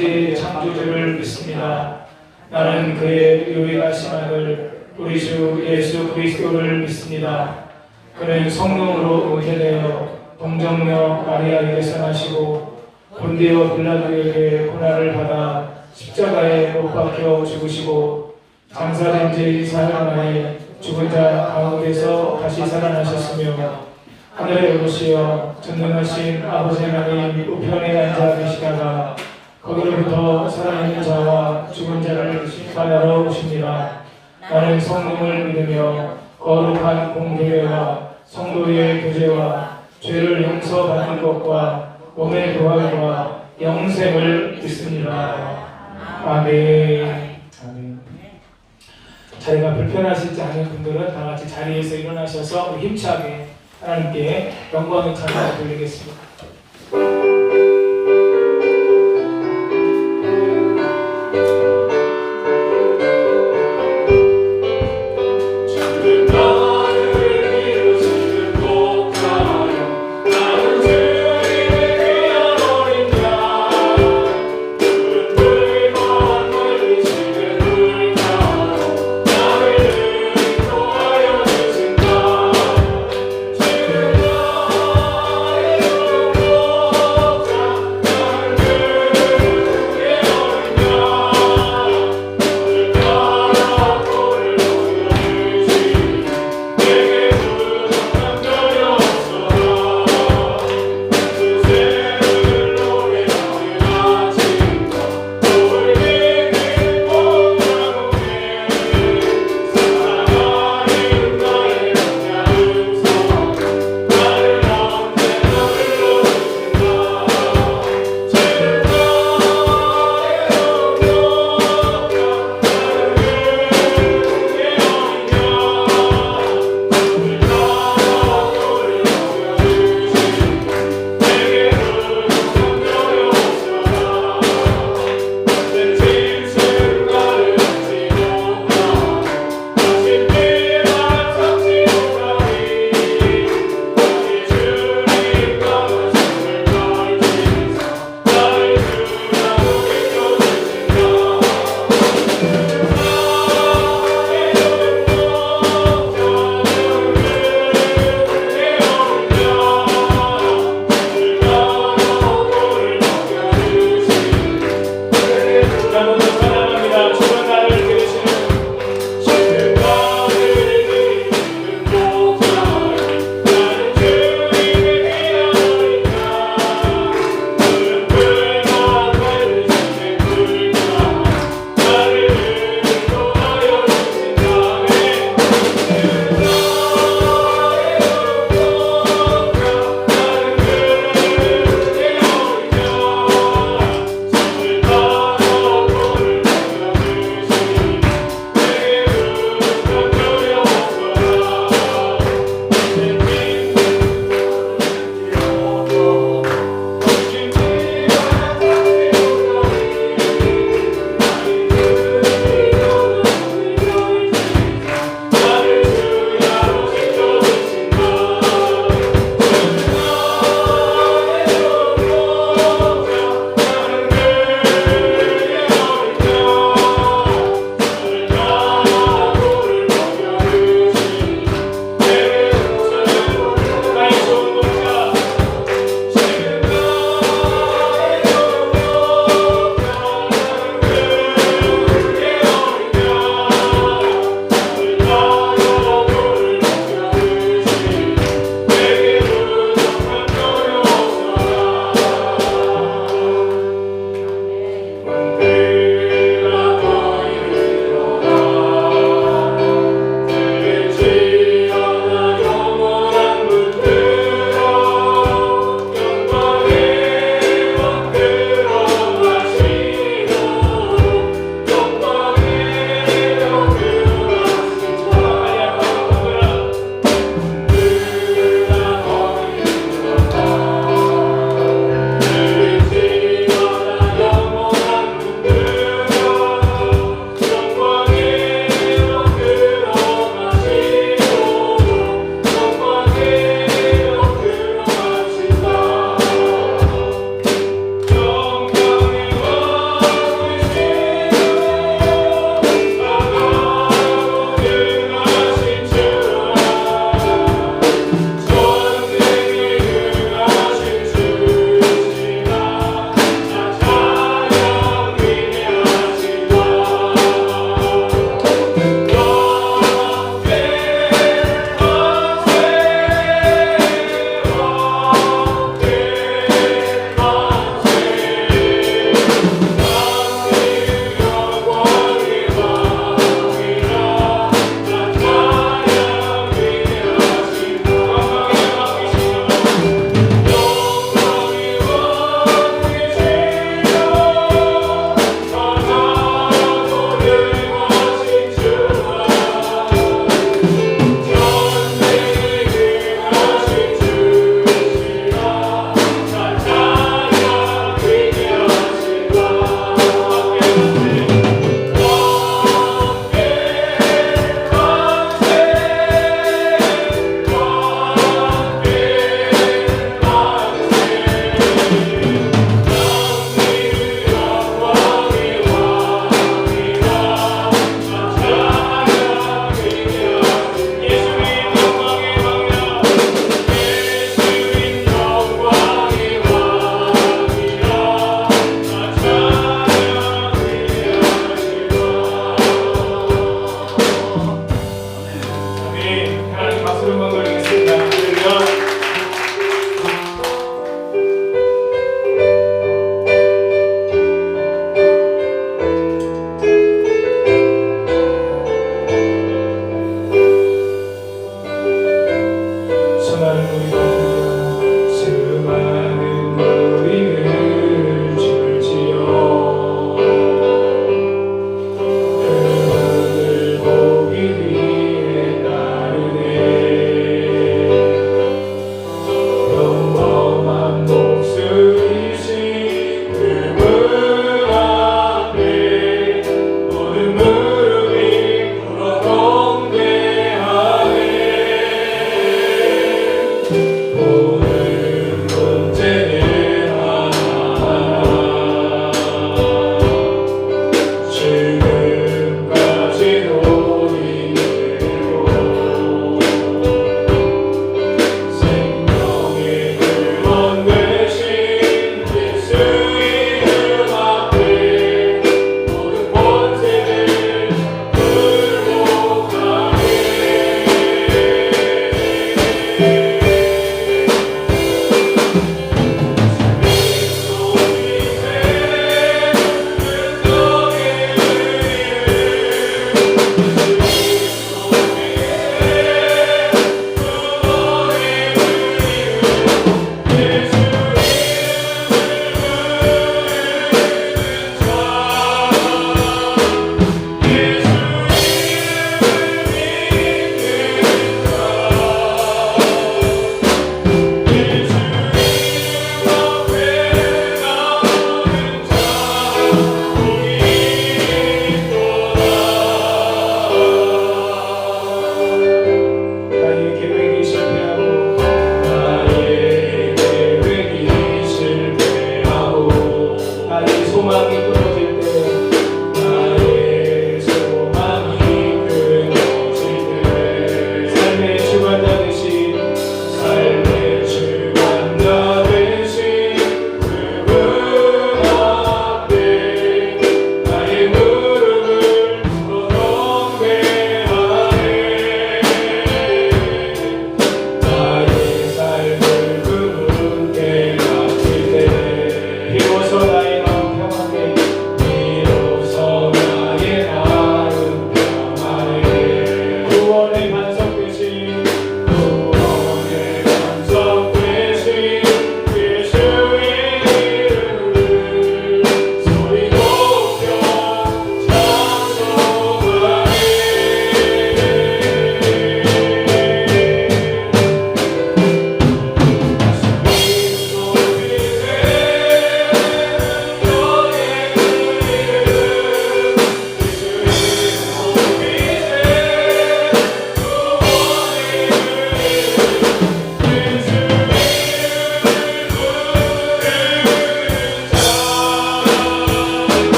천지의 창조주를 믿습니다. 나는 그의 유일하신 아들 우리 주 예수 그리스도를 믿습니다. 그는 성령으로 잉태되어 동정녀 마리아에게서 나시고 본디오 빌라도에게 고난을 받아 십자가에 못 박혀 죽으시고 장사된 지 사흘 만에 죽은 자 가운데서 다시 살아나셨으며 하늘에 오르시어 전능하신 아버지 하나님 우편에 앉아 계시다가 거기로부터 살아있는 자와 죽은 자를 심판하러 오십니다. 나는 성령을 믿으며 거룩한 공교회와 성도의 교제와 죄를 용서받는 것과 몸의 부활과 영생을 믿습니다. 아멘. 아멘. 자리가 불편하시지 않은 분들은 다 같이 자리에서 일어나셔서 힘차게 하나님께 영광의 찬양을 돌리겠습니다.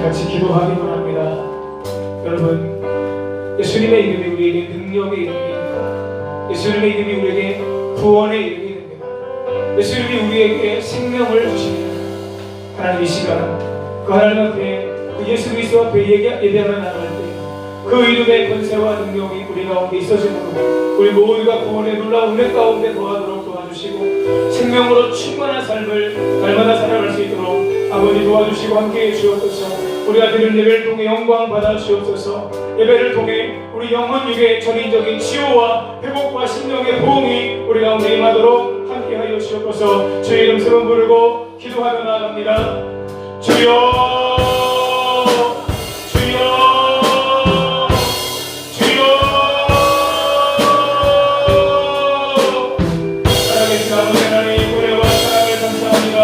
같이 기도하기 원합니다. 여러분, 예수님의 이름이 우리에게 능력의 이름입니다. 예수님의 이름이 우리에게 구원의 이름입니다. 예수님이 우리에게 생명을 주십니다. 하나님 이 시간 그 하나님 앞에 그 예수 그리스도 앞에 예배하며 나갈 때 그 이름의 권세와 능력이 우리 가운데 있어지므로 우리 모두가 구원의 놀라운 은혜 가운데 거하도록 도와주시고 생명으로 충만한 삶을 날마다 살아갈 수 있도록 아버지 도와주시고 함께해 주옵소서. 우리가 드린 예배를 통해 영광 받아 주옵소서. 예배를 통해 우리 영혼 육의 전인적인 치유와 회복과 심령의 보응이 우리 가운데 임하도록 함께하여 주옵소서. 주의 이름 세번 부르고 기도하며 나아갑니다. 주여, 주여, 주여. 살아계신 아버지 하나님, 은혜와 사랑을 감사합니다.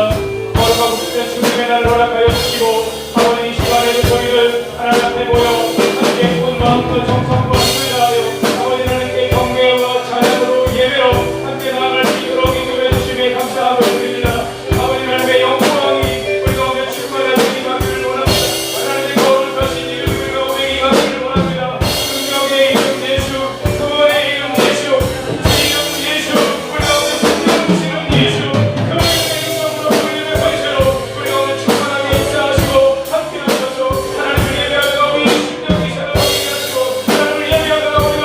거룩하고 빛된 주님의 날을 허락하여 주시고 아버지 이 시간에도 저희를 하나님 앞에 모여 함께 온 마음과 정성과 힘을 다하여 아버지 하나님께 경배와 찬양으로 예배로 함께 나아갈 수 있도록 인도해 주심에 감사함을 드립니다. 아버지 하나님의 영광이 우리 가운데 충만하게 임하기를 원합니다. 하나님의 거룩하신 이름 우리 가운데 임하기를 원합니다. 능력의 이름 예수, 구원의 이름 예수, 이름 예수, 우리 가운데 생명 주시는 예수, 그 이름의 능력으로 그 이름의 권세로 우리 가운데 충만하게 역사하시고 함께 하셔서 하나님을 예배하다가 우리 심령이 살아나게 하시고 하나님을 예배하다가 우리가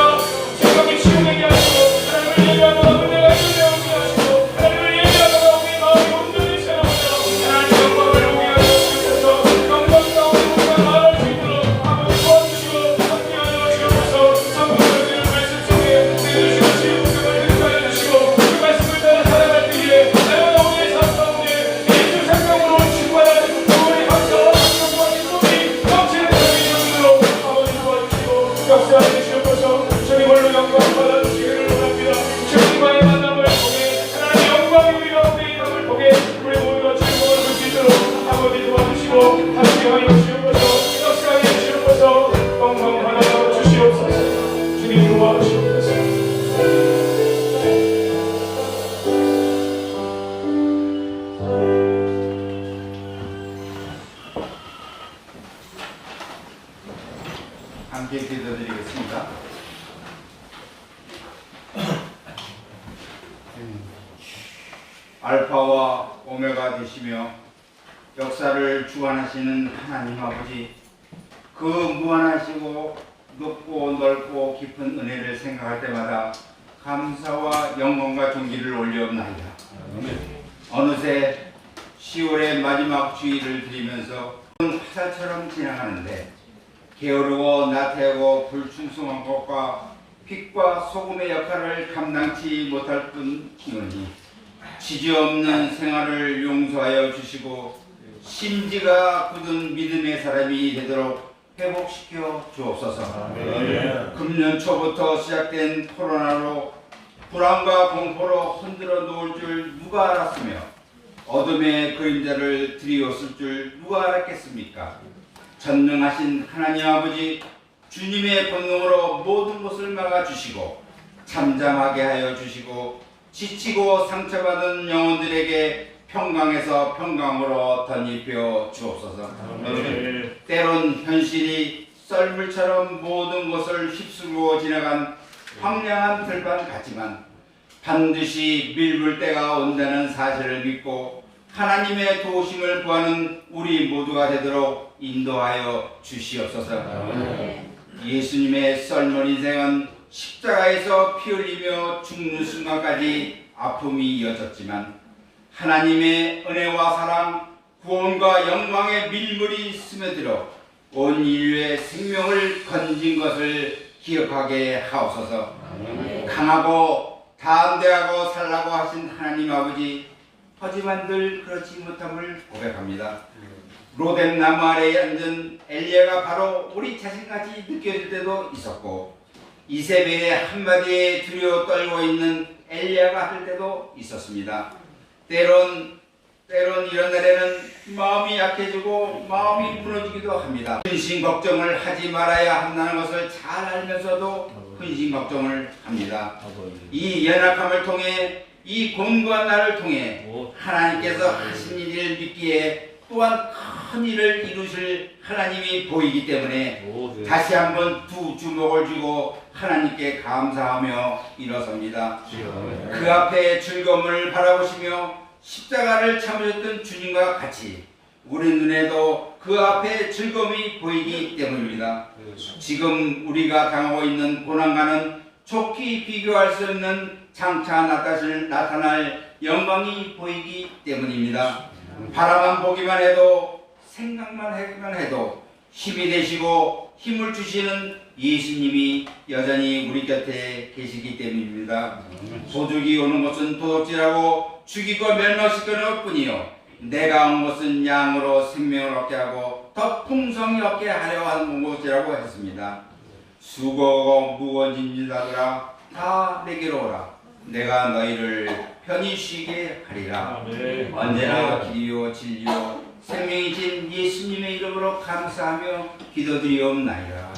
생각이 치유되게 하시고 하나님을 예배하다가 은혜가 일어나게 하시고 하나님을 예배하다가 우리 마음이 온전히 새로워져 하나님 영광을 오게 하여 주셔서 영광 가운데 우리가 나아갈 수 있도록 아버지 도와주시고 함께하여 주셔서 성령을 드리는 말씀 속에 내주시는 지혜를 득하여 주시고 그 말씀을 따라 살아갈 때에 날마다 우리의 삶 가운데 예수 생명으로 충만한 구원의 감사와 성령과 기쁨이 넘치는 삶이 되도록 아버지 도와주시고 역사하여 주시옵소서. 주님 홀로 영광 받아주시기를 원합니다. 주님과의 만남을 통해 하나님의 영광이 우리 가운데 임함을 통해 우리 모두가 즐거움을 볼 수 있도록 아버지 도와주시고 함께하여 주시옵소서. 역사하여 주시옵소서. 영광 받아 주시옵소서. 주님 도와주시옵소서. 함께 기도드리겠습니다. 알파와 오메가 되시며 역사를 주관하시는 하나님 아버지, 그 무한하시고 높고 넓고 깊은 은혜를 생각할 때마다 감사와 영광과 존귀를 올려옵나이다. 어느새 10월의 마지막 주일을 드리면서 화살처럼 지나가는데 게으르고 나태하고 불충성한 것과 빛과 소금의 역할을 감당치 못할 뿐이오니 지지없는 생활을 용서하여 주시고 심지가 굳은 믿음의 사람이 되도록 회복시켜 주옵소서. 금년 초부터 시작된 코로나로 불안과 공포로 흔들어 놓을 줄 누가 알았으며 어둠의 그림자를 드리웠을 줄 누가 알았겠습니까? 전능하신 하나님 아버지, 주님의 권능으로 모든 것을 막아주시고 잠잠하게 하여 주시고 지치고 상처받은 영혼들에게 평강에서 평강으로 덧입혀 주옵소서. 때론 현실이 썰물처럼 모든 것을 휩쓸고 지나간 황량한 들판 같지만 반드시 밀물 때가 온다는 사실을 믿고 하나님의 도우심을 구하는 우리 모두가 되도록 인도하여 주시옵소서. 예수님의 썰물 인생은 십자가에서 피 흘리며 죽는 순간까지 아픔이 이어졌지만 하나님의 은혜와 사랑, 구원과 영광의 밀물이 스며들어 온 인류의 생명을 건진 것을 기억하게 하옵소서. 강하고 담대하고 살라고 하신 하나님 아버지, 하지만 늘 그렇지 못함을 고백합니다. 로뎀 나무 아래에 앉은 엘리야가 바로 우리 자신같이 느껴질 때도 있었고 이세벨의 한마디에 두려워 떨고 있는 엘리야가 할 때도 있었습니다. 때론 이런 날에는 마음이 약해지고 마음이 무너지기도 합니다. 근심 걱정을 하지 말아야 한다는 것을 잘 알면서도 근심 걱정을 합니다. 이 연약함을 통해, 이 곤고한 날을 통해 하나님께서 하신 일을 믿기에 또한 큰 일을 이루실 하나님이 보이기 때문에 다시 한번 두 주먹을 쥐고 하나님께 감사하며 일어섭니다. 그 앞에 즐거움을 바라보시며 십자가를 참으셨던 주님과 같이 우리 눈에도 그 앞에 즐거움이 보이기 때문입니다. 지금 우리가 당하고 있는 고난과는 좋게 비교할 수 없는 장차 나타날 영광이 보이기 때문입니다. 바라만 보기만 해도 생각만 하기만 해도 힘이 되시고 힘을 주시는 예수님이 여전히 우리 곁에 계시기 때문입니다. 도둑이 오는 것은 도둑질하고 죽이고 멸망시키는 뿐이요 내가 온 것은 양으로 생명을 얻게 하고 더 풍성히 얻게 하려 하는 것이라고 했습니다. 수고하고 무거운 짐진 자들아 다 내게로 오라. 내가 너희를 편히 쉬게 하리라. 언제나 길이요 진리요 생명이신 예수님의 이름으로 감사하며 기도드리옵나이다.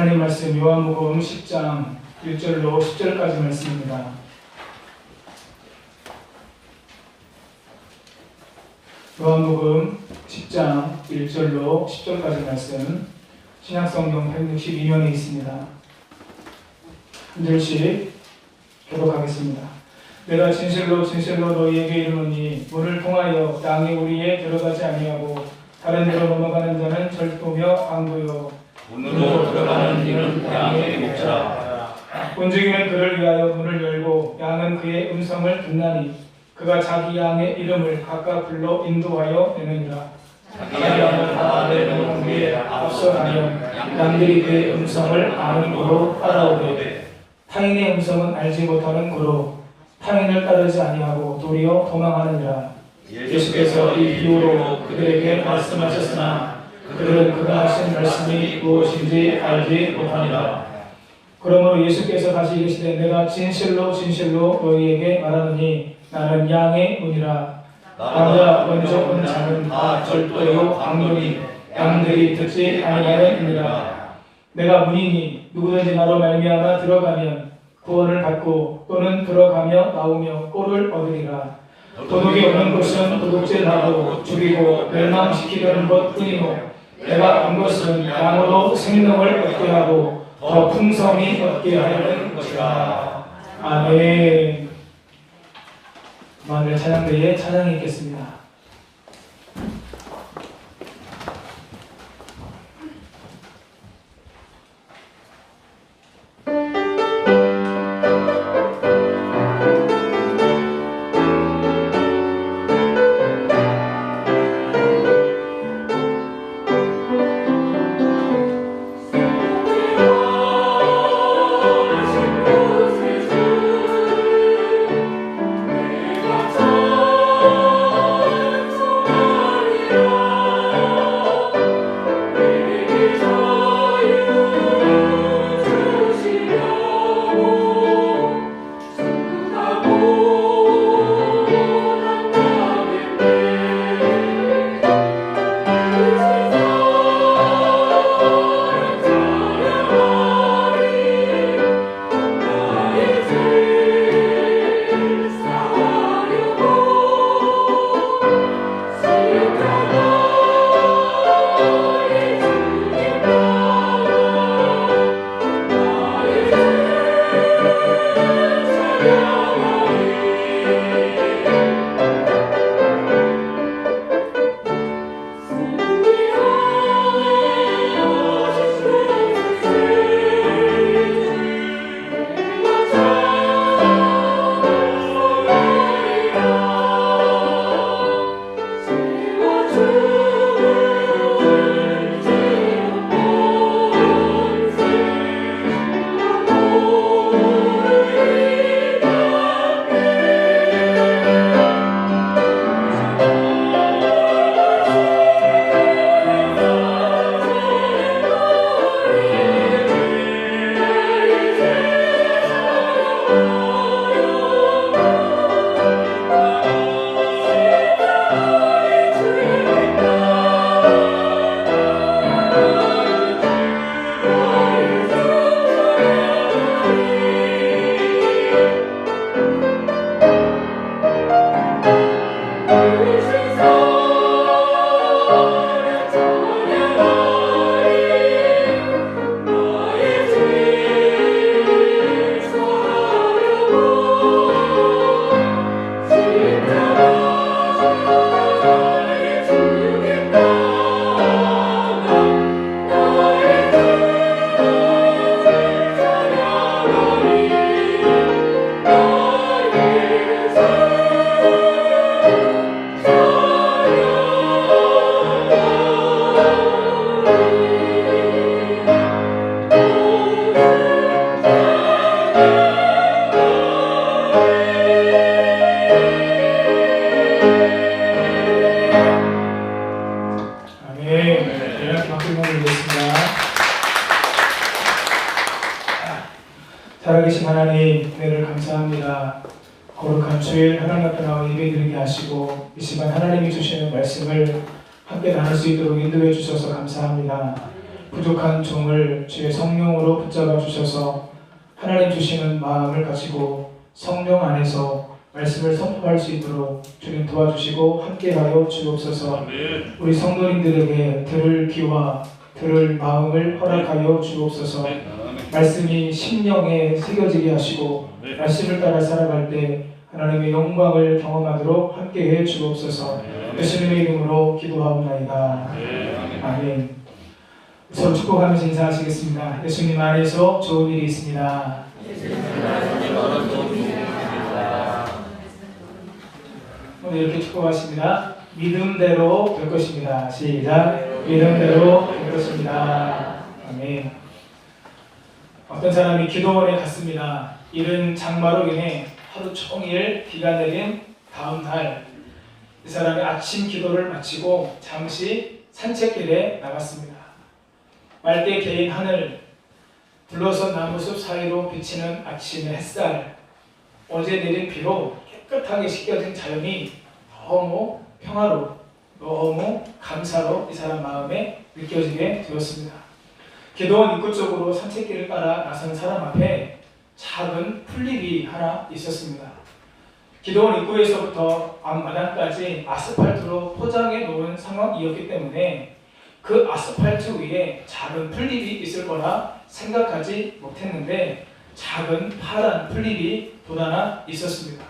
하나님 말씀 요한복음 10장 1절로 10절까지 말씀입니다. 요한복음 10장 1절로 10절까지 말씀 신약성경 162면에 있습니다. 한 절씩 교독하겠습니다. 내가 진실로 진실로 너희에게 이르노니 문을 통하여 양의 우리에 들어가지 아니하고 다른 데로 넘어가는 자는 절도며 강도요 문으로 들어가는 이는 양의 목자라. 본죽이는 그를 위하여 문을 열고 양은 그의 음성을 듣나니 그가 자기 양의 이름을 각각 불러 인도하여 내느니라. 자기 양을 다 내놓은 후에 앞서 가면 양들이 그의 음성을 아는 고로 따라오되 타인의 음성은 알지 못하는 고로 타인을 따르지 아니하고 도리어 도망하느니라. 예수께서 이 비유로 그들에게 말씀하셨으나 그들은 그가 하신 말씀이 무엇인지 알지 못하니라. 그러므로 예수께서 다시 이르시되 내가 진실로 진실로 너희에게 말하노니 나는 양의 문이라. 나보다 먼저 온 자는 다 절도요 강도니 양들이 듣지 아니하느니라. 내가 문이니 누구든지 나로 말미암아 들어가면 구원을 받고 또는 들어가며 나오며 꼴을 얻으리라. 도둑이 오는 곳은 도둑질하고 죽이고 멸망시키려는 것뿐이고 내가 온 것은 양으로 생명을 얻게 하고 더 풍성히 얻게 하려는 것이라. 아멘. 오늘 찬양대에 찬양이 있겠습니다. 주 살아계신 하나님, 은혜를 감사합니다. 거룩한 주일 하나님 앞에 나와 예배드리게 하시고 이 시간 하나님이 주시는 말씀을 함께 나눌 수 있도록 인도해 주셔서 감사합니다. 부족한 종을 주의 성령으로 붙잡아 주셔서 하나님 주시는 마음을 가지고 성령 안에서 말씀을 선포할 수 있도록 주님 도와주시고 함께하여 주옵소서. 우리 성도님들에게 들을 귀와 들을 마음을 허락하여 주옵소서. 말씀이 심령에 새겨지게 하시고 말씀을 따라 살아갈 때 하나님의 영광을 경험하도록 함께해 주옵소서. 예수님의 이름으로 기도하옵나이다. 아멘. 서로 축복하면서 인사하시겠습니다. 예수님 안에서 좋은 일이 있습니다. 오늘 이렇게 축복하십니다. 믿음대로 될 것입니다. 시작. 믿음대로 될 것입니다. 아멘. 어떤 사람이 기도원에 갔습니다. 이른 장마로 인해 하루 종일 비가 내린 다음 날, 이 사람이 아침 기도를 마치고 잠시 산책길에 나갔습니다. 맑게 개인 하늘, 둘러선 나무숲 사이로 비치는 아침의 햇살, 어제 내린 비로 깨끗하게 씻겨진 자연이 너무 평화로, 너무 감사로 이 사람 마음에 느껴지게 되었습니다. 기도원 입구 쪽으로 산책길을 따라 나선 사람 앞에 작은 풀잎이 하나 있었습니다. 기도원 입구에서부터 앞마당까지 아스팔트로 포장해 놓은 상황이었기 때문에 그 아스팔트 위에 작은 풀잎이 있을 거라 생각하지 못했는데 작은 파란 풀잎이 돋아나 있었습니다.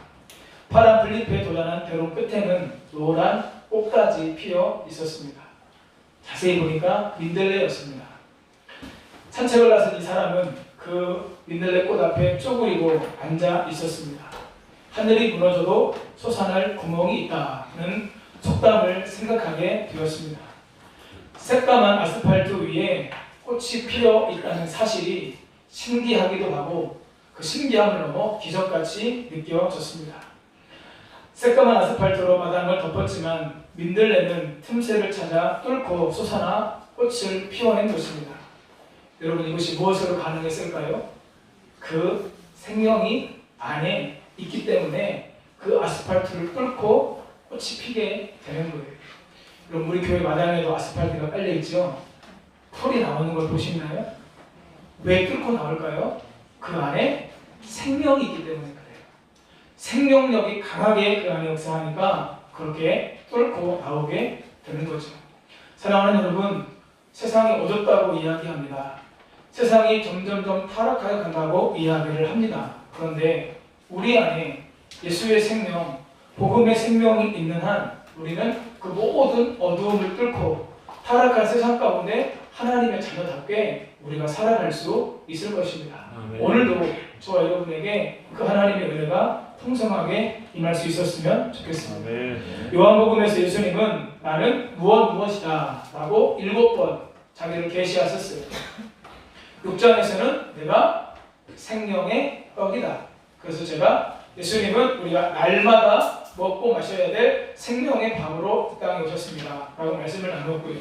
파란 풀잎에 돋아난 대롱 끝에는 노란 꽃까지 피어 있었습니다. 자세히 보니까 민들레였습니다. 산책을 나선 이 사람은 그 민들레 꽃 앞에 쪼그리고 앉아 있었습니다. 하늘이 무너져도 솟아날 구멍이 있다는 속담을 생각하게 되었습니다. 새까만 아스팔트 위에 꽃이 피어 있다는 사실이 신기하기도 하고 그 신기함을 넘어 기적같이 느껴졌습니다. 새까만 아스팔트로 마당을 덮었지만 민들레는 틈새를 찾아 뚫고 솟아나 꽃을 피워낸 것입니다. 여러분, 이것이 무엇으로 가능했을까요? 그 생명이 안에 있기 때문에 그 아스팔트를 뚫고 꽃이 피게 되는 거예요. 여러분, 우리 교회 마당에도 아스팔트가 깔려있죠? 풀이 나오는 걸 보시나요? 왜 뚫고 나올까요? 그 안에 생명이 있기 때문에 그래요. 생명력이 강하게 그 안에 역사하니까 그렇게 뚫고 나오게 되는 거죠. 사랑하는 여러분, 세상이 어둡다고 이야기합니다. 세상이 점점점 타락하여 간다고 이야기를 합니다. 그런데 우리 안에 예수의 생명, 복음의 생명이 있는 한 우리는 그 모든 어두움을 뚫고 타락한 세상 가운데 하나님의 자녀답게 우리가 살아갈 수 있을 것입니다. 오늘도 저와 여러분에게 그 하나님의 은혜가 풍성하게 임할 수 있었으면 좋겠습니다. 요한복음에서 예수님은 나는 무엇이다 라고 7번 자기를 계시하셨어요. 6장에서는 내가 생명의 떡이다. 그래서 제가 예수님은 우리가 날마다 먹고 마셔야 될 생명의 밥으로 이 땅에 오셨습니다 라고 말씀을 나누었고요.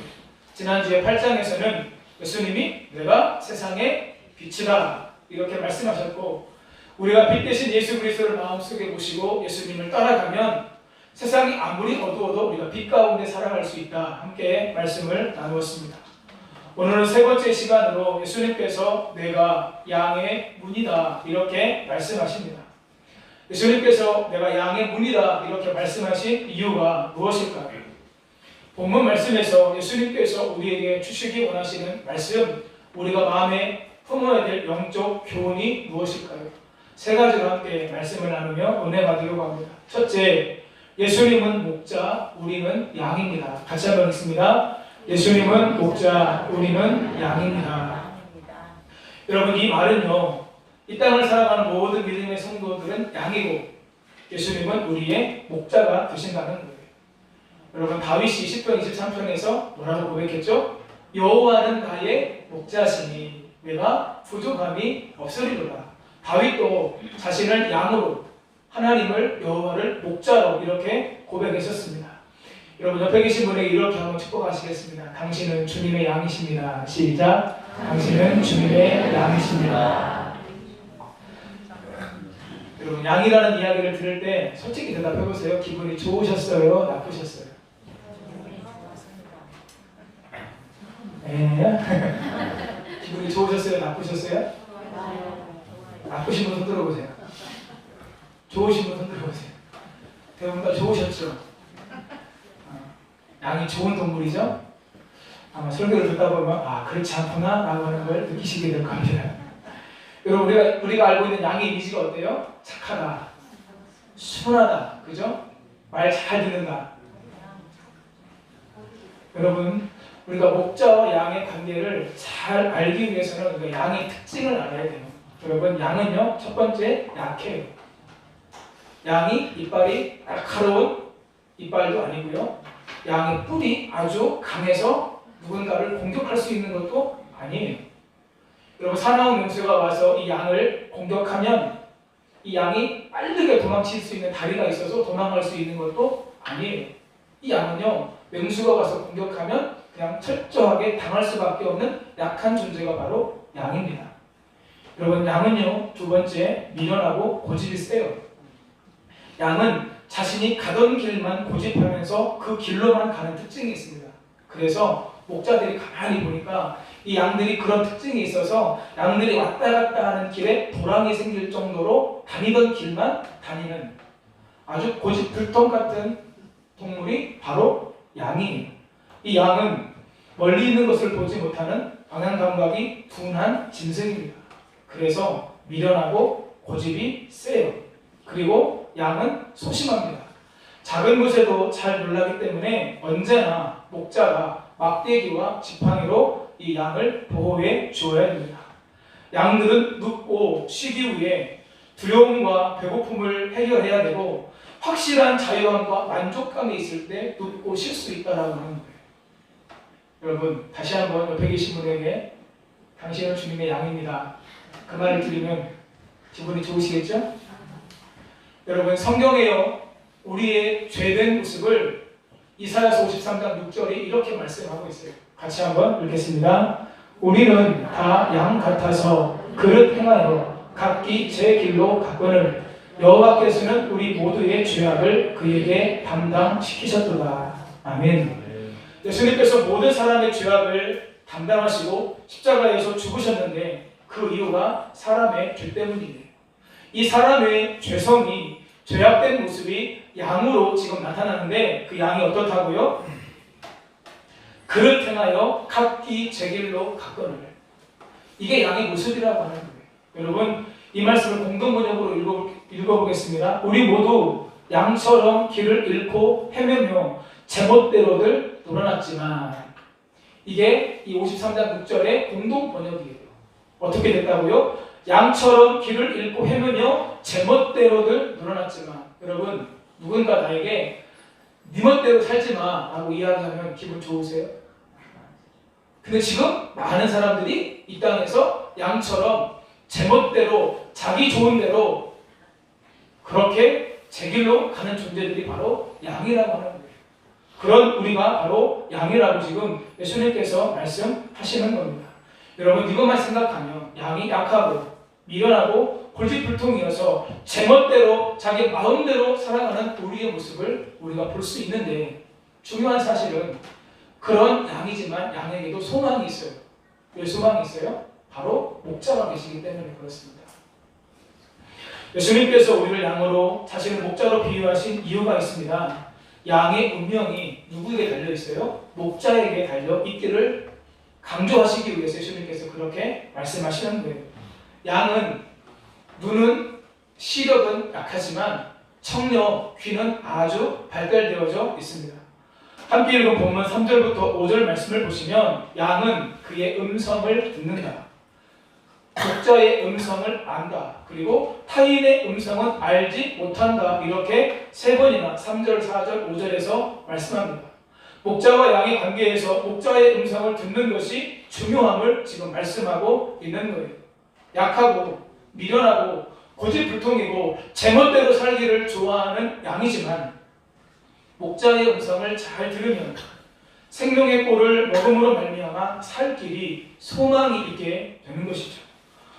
지난주에 8장에서는 예수님이 내가 세상의 빛이다 이렇게 말씀하셨고, 우리가 빛 대신 예수 그리스도를 마음속에 모시고 예수님을 따라가면 세상이 아무리 어두워도 우리가 빛 가운데 살아갈 수 있다 함께 말씀을 나누었습니다. 오늘은 세 번째 시간으로 예수님께서 내가 양의 문이다 이렇게 말씀하십니다. 예수님께서 내가 양의 문이다 이렇게 말씀하신 이유가 무엇일까요? 본문 말씀에서 예수님께서 우리에게 주시기 원하시는 말씀, 우리가 마음에 품어야 될 영적 교훈이 무엇일까요? 세 가지로 함께 말씀을 나누며 은혜 받으려고 합니다. 첫째, 예수님은 목자, 우리는 양입니다. 같이 한번 읽습니다. 예수님은 목자, 우리는 양입니다. 여러분, 이 말은요, 이 땅을 살아가는 모든 믿음의 성도들은 양이고 예수님은 우리의 목자가 되신다는 거예요. 여러분, 다윗이 10편 23편에서 뭐라고 고백했죠? 여호와는 나의 목자시니 내가 부족함이 없으리로다. 다윗도 자신을 양으로, 하나님을, 여호와를 목자로 이렇게 고백했었습니다. 여러분, 옆에 계신 분에게 이렇게 한번 축복하시겠습니다. 당신은 주님의 양이십니다. 시작. 당신은 주님의 양이십니다. 여러분, 양이라는 이야기를 들을 때 솔직히 대답해보세요. 기분이 좋으셨어요? 나쁘셨어요? 기분이 좋으셨어요? 나쁘셨어요? 나쁘신 분 손 들어보세요. 좋으신 분 손 들어보세요. 대부분 다 좋으셨죠? 양이 좋은 동물이죠? 아마 설교를 듣다 보면 아, 그렇지 않구나 라고 하는 걸 느끼시게 될 겁니다. 여러분, 우리가 알고 있는 양의 이미지가 어때요? 착하다, 순하다, 그죠? 말 잘 듣는다. 여러분, 우리가 목자와 양의 관계를 잘 알기 위해서는 우리가 양의 특징을 알아야 돼요. 여러분, 양은요, 첫 번째, 약해요. 양이 이빨이 날카로운 이빨도 아니고요, 양의 뿔이 아주 강해서 누군가를 공격할 수 있는 것도 아니에요. 여러분, 사나운 맹수가 와서 이 양을 공격하면 이 양이 빠르게 도망칠 수 있는 다리가 있어서 도망갈 수 있는 것도 아니에요. 이 양은요, 맹수가 와서 공격하면 그냥 철저하게 당할 수밖에 없는 약한 존재가 바로 양입니다. 여러분, 양은요, 두 번째, 미련하고 고집이 세요. 양은 자신이 가던 길만 고집하면서 그 길로만 가는 특징이 있습니다. 그래서 목자들이 가만히 보니까 이 양들이 그런 특징이 있어서 양들이 왔다 갔다 하는 길에 도랑이 생길 정도로 다니던 길만 다니는 아주 고집불통 같은 동물이 바로 양이에요. 이 양은 멀리 있는 것을 보지 못하는 방향 감각이 둔한 짐승입니다. 그래서 미련하고 고집이 세요. 그리고 양은 소심합니다. 작은 곳에도 잘 놀라기 때문에 언제나 목자가 막대기와 지팡이로 이 양을 보호해 주어야 됩니다. 양들은 눕고 쉬기 위해 두려움과 배고픔을 해결해야 되고 확실한 자유함과 만족감이 있을 때 눕고 쉴 수 있다라고 하는 거예요. 여러분, 다시 한번 옆에 계신 분에게 당신은 주님의 양입니다. 그 말을 들으면 기분이 좋으시겠죠? 여러분, 성경에요, 우리의 죄된 모습을 이사야서 53장 6절이 이렇게 말씀하고 있어요. 같이 한번 읽겠습니다. 우리는 다 양 같아서 그릇 행하여 각기 제 길로 갔거늘 여호와께서는 우리 모두의 죄악을 그에게 담당시키셨도다. 아멘. 예수님께서 모든 사람의 죄악을 담당하시고 십자가에서 죽으셨는데 그 이유가 사람의 죄 때문이에요. 이 사람의 죄성이, 죄악된 모습이 양으로 지금 나타나는데 그 양이 어떻다고요? 그릇 행하여 각기 제 길로 갔거늘. 이게 양의 모습이라고 하는 거예요. 여러분, 이 말씀을 공동번역으로 읽어보겠습니다. 우리 모두 양처럼 길을 잃고 헤매며 제멋대로들 놀아났지만, 이게 이 53장 6절의 공동번역이에요. 어떻게 됐다고요? 양처럼 길을 잃고 헤매며 제멋대로들 놀아났지만. 여러분, 누군가 나에게 네 멋대로 살지마 라고 이야기하면 기분 좋으세요? 근데 지금 많은 사람들이 이 땅에서 양처럼 제멋대로, 자기 좋은 대로 그렇게 제 길로 가는 존재들이 바로 양이라고 하는 거예요. 그런 우리가 바로 양이라고 지금 예수님께서 말씀하시는 겁니다. 여러분, 이것만 생각하면 양이 약하고 미련하고 골칫불통이어서 제멋대로 자기 마음대로 살아가는 우리의 모습을 우리가 볼 수 있는데, 중요한 사실은 그런 양이지만 양에게도 소망이 있어요. 왜 소망이 있어요? 바로 목자가 계시기 때문에 그렇습니다. 예수님께서 우리를 양으로, 자신을 목자로 비유하신 이유가 있습니다. 양의 운명이 누구에게 달려 있어요? 목자에게 달려 있기를 강조하시기 위해서 예수님께서 그렇게 말씀하시는 거예요. 양은 눈은 시력은 약하지만 청력, 귀는 아주 발달되어져 있습니다. 함께 읽은 본문 3절부터 5절 말씀을 보시면 양은 그의 음성을 듣는다. 목자의 음성을 안다. 그리고 타인의 음성은 알지 못한다. 이렇게 세 번이나 3절, 4절, 5절에서 말씀합니다. 목자와 양의 관계에서 목자의 음성을 듣는 것이 중요함을 지금 말씀하고 있는 거예요. 약하고 미련하고 고집불통이고 제멋대로 살기를 좋아하는 양이지만 목자의 음성을 잘 들으면 생명의 꼴을 먹음으로 말미암아 살 길이 소망이 있게 되는 것이죠.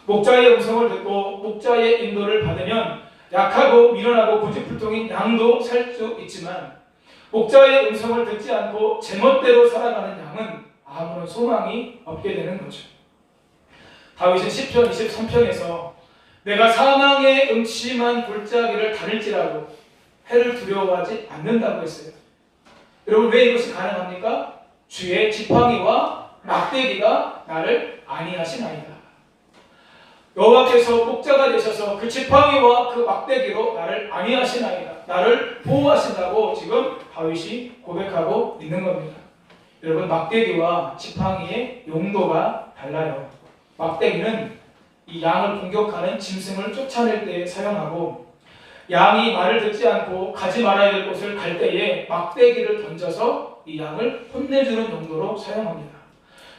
목자의 음성을 듣고 목자의 인도를 받으면 약하고 미련하고 고집불통인 양도 살 수 있지만 목자의 음성을 듣지 않고 제멋대로 살아가는 양은 아무런 소망이 없게 되는 거죠. 다윗은 시편 23편에서 내가 사망의 음침한 골짜기를 다닐지라도 해를 두려워하지 않는다고 했어요. 여러분 왜 이것이 가능합니까? 주의 지팡이와 막대기가 나를 안위하시나이다. 여호와께서 목자가 되셔서 그 지팡이와 그 막대기로 나를 안위하시나이다. 나를 보호하신다고 지금 다윗이 고백하고 있는 겁니다. 여러분 막대기와 지팡이의 용도가 달라요. 막대기는 이 양을 공격하는 짐승을 쫓아낼 때 사용하고 양이 말을 듣지 않고 가지 말아야 될 곳을 갈 때에 막대기를 던져서 이 양을 혼내주는 용도로 사용합니다.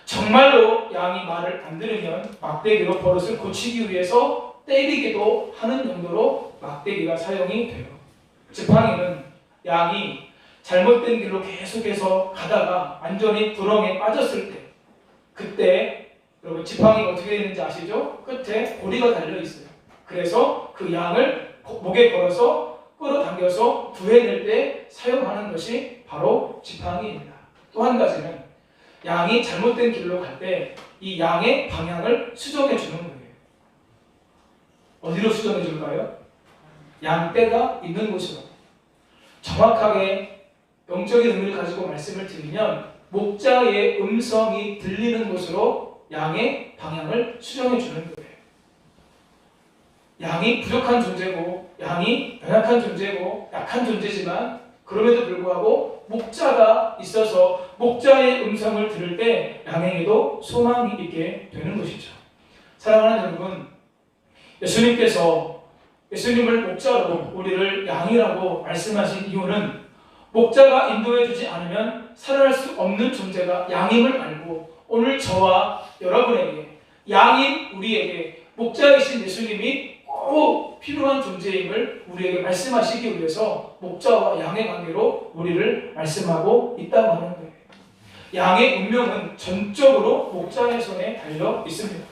정말로 양이 말을 안 들으면 막대기로 버릇을 고치기 위해서 때리기도 하는 용도로 막대기가 사용이 돼요. 지팡이는 양이 잘못된 길로 계속해서 가다가 완전히 부렁에 빠졌을 때 그때 여러분 지팡이가 어떻게 되는지 아시죠? 끝에 고리가 달려 있어요. 그래서 그 양을 목에 걸어서 끌어당겨서 구해낼 때 사용하는 것이 바로 지팡이입니다. 또 한 가지는 양이 잘못된 길로 갈 때 이 양의 방향을 수정해 주는 거예요. 어디로 수정해 줄까요? 양떼가 있는 곳으로. 정확하게 영적인 의미를 가지고 말씀을 드리면 목자의 음성이 들리는 곳으로 양의 방향을 수정해 주는 거예요. 양이 부족한 존재고 양이 연약한 존재고 약한 존재지만 그럼에도 불구하고 목자가 있어서 목자의 음성을 들을 때 양에게도 소망이 있게 되는 것이죠. 사랑하는 여러분, 예수님을 목자로 우리를 양이라고 말씀하신 이유는 목자가 인도해 주지 않으면 살아날 수 없는 존재가 양임을 알고 오늘 저와 여러분에게 양인 우리에게 목자이신 예수님이 꼭 필요한 존재임을 우리에게 말씀하시기 위해서 목자와 양의 관계로 우리를 말씀하고 있다고 하는 거예요. 양의 운명은 전적으로 목자의 손에 달려 있습니다.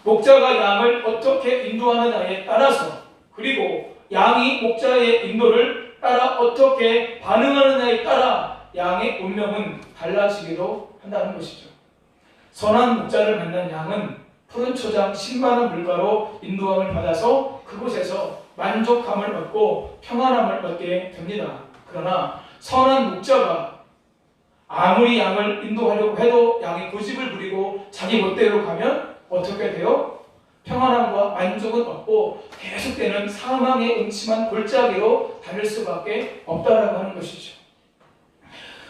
목자가 양을 어떻게 인도하느냐에 따라서 그리고 양이 목자의 인도를 따라 어떻게 반응하느냐에 따라 양의 운명은 달라지기도 한다는 것이죠. 선한 목자를 만난 양은 푸른 초장 10만원 물가로 인도함을 받아서 그곳에서 만족함을 얻고 평안함을 얻게 됩니다. 그러나 선한 목자가 아무리 양을 인도하려고 해도 양이 고집을 부리고 자기 멋대로 가면 어떻게 돼요? 평안함과 만족은 없고 계속되는 사망의 음침한 골짜기로 다닐 수밖에 없다라고 하는 것이죠.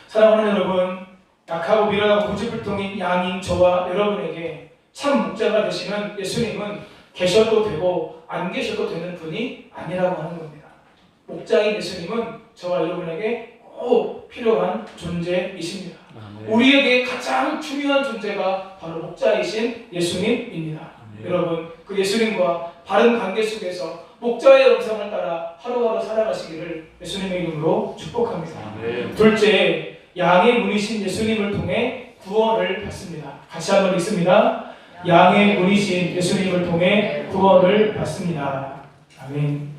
사랑하는 여러분, 약하고 미련하고 고집불통인 양인 저와 여러분에게 참 목자가 되시는 예수님은 계셔도 되고 안 계셔도 되는 분이 아니라고 하는 겁니다. 목자인 예수님은 저와 여러분에게 꼭 필요한 존재이십니다. 우리에게 가장 중요한 존재가 바로 목자이신 예수님입니다. 여러분, 그 예수님과 바른 관계 속에서 목자의 음성을 따라 하루하루 살아가시기를 예수님의 이름으로 축복합니다. 둘째, 양의 문이신 예수님을 통해 구원을 받습니다. 같이 한번 읽습니다. 양의 문이신 예수님을 통해 구원을 받습니다. 아멘.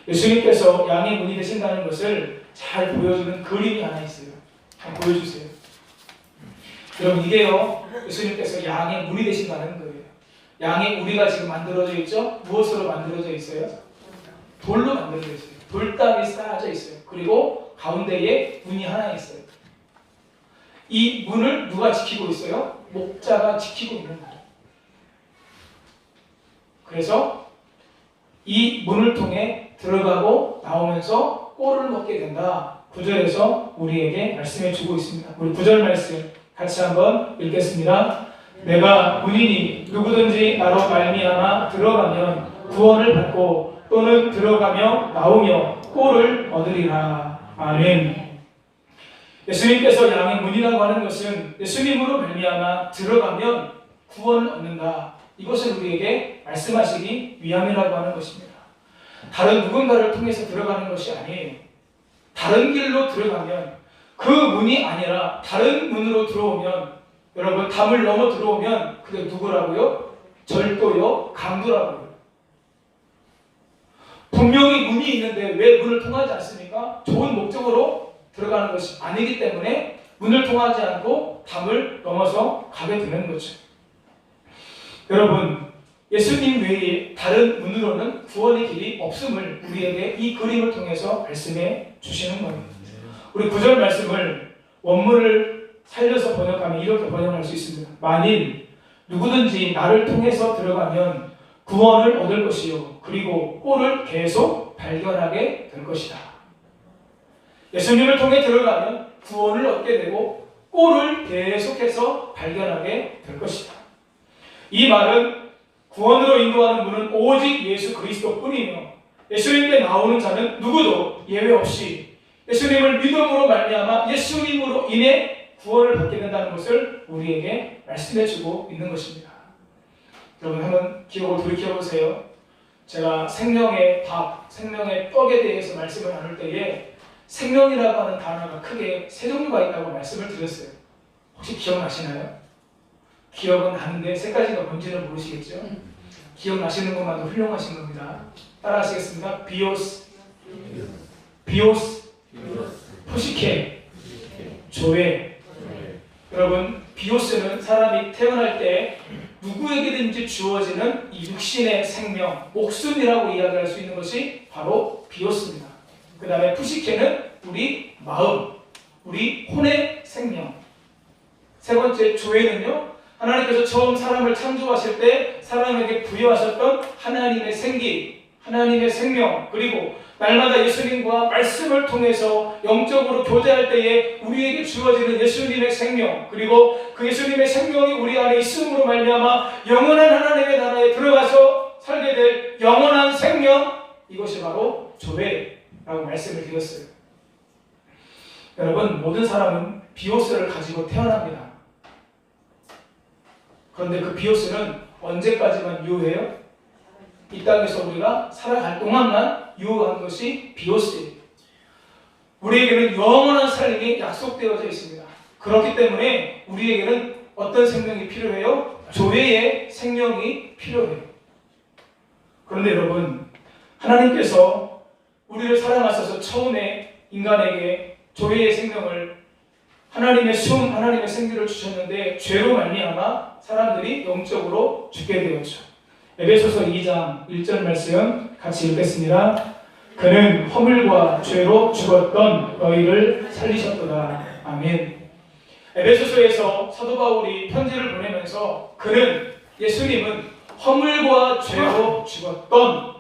예수님께서 양의 문이 되신다는 것을 잘 보여주는 그림이 하나 있어요. 한번 보여주세요. 여러분, 이게요, 예수님께서 양의 문이 되신다는 거예요. 양의 우리가 지금 만들어져 있죠? 무엇으로 만들어져 있어요? 돌로 만들어져 있어요. 돌담이 쌓아져 있어요. 그리고 가운데에 문이 하나 있어요. 이 문을 누가 지키고 있어요? 목자가 지키고 있는 거예요. 그래서 이 문을 통해 들어가고 나오면서 꼴을 먹게 된다. 9절에서 우리에게 말씀해 주고 있습니다. 우리 9절 말씀 같이 한번 읽겠습니다. 내가 문이니 누구든지 나로 말미암아 들어가면 구원을 받고 또는 들어가며 나오며 꼴을 얻으리라. 아멘. 예수님께서 양의 문이라고 하는 것은 예수님으로 말미암아 들어가면 구원을 얻는다. 이것을 우리에게 말씀하시기 위함이라고 하는 것입니다. 다른 누군가를 통해서 들어가는 것이 아니에요. 다른 길로 들어가면 그 문이 아니라 다른 문으로 들어오면 여러분 담을 넘어 들어오면 그게 누구라고요? 절도요, 강도라고요. 분명히 문이 있는데 왜 문을 통하지 않습니까? 좋은 목적으로 들어가는 것이 아니기 때문에 문을 통하지 않고 담을 넘어서 가게 되는 거죠. 여러분, 예수님 외에 다른 문으로는 구원의 길이 없음을 우리에게 이 그림을 통해서 말씀해 주시는 겁니다. 우리 9절 말씀을 원문을 살려서 번역하면 이렇게 번역할 수 있습니다. 만일 누구든지 나를 통해서 들어가면 구원을 얻을 것이요 그리고 꼴을 계속 발견하게 될 것이다. 예수님을 통해 들어가면 구원을 얻게 되고 꼴을 계속해서 발견하게 될 것이다. 이 말은 구원으로 인도하는 문은 오직 예수 그리스도뿐이며 예수님께 나오는 자는 누구도 예외 없이 예수님을 믿음으로 말미암아 예수님으로 인해 구원을 받게 된다는 것을 우리에게 말씀해주고 있는 것입니다. 여러분 한번 기억을 돌이켜보세요. 제가 생명의 밥, 생명의 떡에 대해서 말씀을 나눌 때에 생명이라고 하는 단어가 크게 세 종류가 있다고 말씀을 드렸어요. 혹시 기억나시나요? 기억은 나는데 세 가지가 뭔지는 모르시겠죠? 기억나시는 것만도 훌륭하신 겁니다. 따라 하시겠습니다. 비오스, 푸시케, 조회. 여러분, 비오스는 사람이 태어날 때 누구에게든지 주어지는 이 육신의 생명, 목숨이라고 이야기할 수 있는 것이 바로 비오스입니다. 그 다음에 푸시케는 우리 마음, 우리 혼의 생명. 세 번째 조회는요, 하나님께서 처음 사람을 창조하실 때 사람에게 부여하셨던 하나님의 생기, 하나님의 생명, 그리고 날마다 예수님과 말씀을 통해서 영적으로 교제할 때에 우리에게 주어지는 예수님의 생명, 그리고 그 예수님의 생명이 우리 안에 있음으로 말미암아 영원한 하나님의 나라에 들어가서 살게 될 영원한 생명, 이것이 바로 조회라고 말씀을 드렸어요. 여러분, 모든 사람은 비오스를 가지고 태어납니다. 그런데 그 비오스는 언제까지만 유효해요? 이 땅에서 우리가 살아갈 동안만 유효한 것이 비오스예요. 우리에게는 영원한 살림이 약속되어져 있습니다. 그렇기 때문에 우리에게는 어떤 생명이 필요해요? 조회의 생명이 필요해요. 그런데 여러분, 하나님께서 우리를 사랑하셔서 처음에 인간에게 조회의 생명을 하나님의 숨, 하나님의 생기를 주셨는데 죄로 말미암아 사람들이 영적으로 죽게 되었죠. 에베소서 2장 1절 말씀 같이 읽겠습니다. 그는 허물과 죄로 죽었던 너희를 살리셨도다. 아멘. 에베소서에서 사도 바울이 편지를 보내면서 그는, 예수님은 허물과 죄로 죽었던,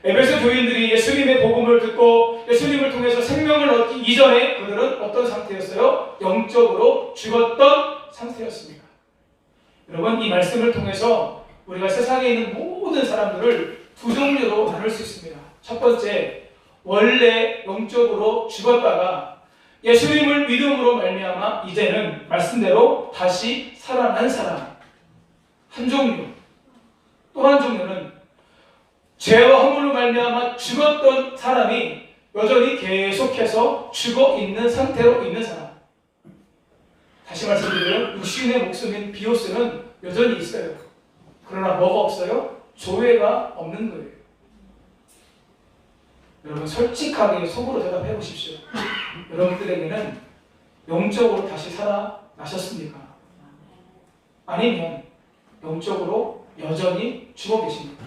에베소 교인들이 예수님의 복음을 듣고 예수님을 통해서 생명을 얻기 이전에 그들은 어떤 상태였어요? 영적으로 죽었던 상태였습니다. 여러분, 이 말씀을 통해서 우리가 세상에 있는 모든 사람들을 두 종류로 나눌 수 있습니다. 첫 번째, 원래 영적으로 죽었다가 예수님을 믿음으로 말미암아 이제는 말씀대로 다시 살아난 사람, 한 종류. 또 한 종류는 죄와 허물로 말미암아 죽었던 사람이 여전히 계속해서 죽어 있는 상태로 있는 사람. 다시 말씀드려요. 육신의 목숨인 비오스는 여전히 있어요. 그러나 뭐가 없어요? 조회가 없는 거예요. 여러분, 솔직하게 속으로 대답해 보십시오. 여러분들에게는 영적으로 다시 살아나셨습니까? 아니면 영적으로 여전히 죽어 계십니까?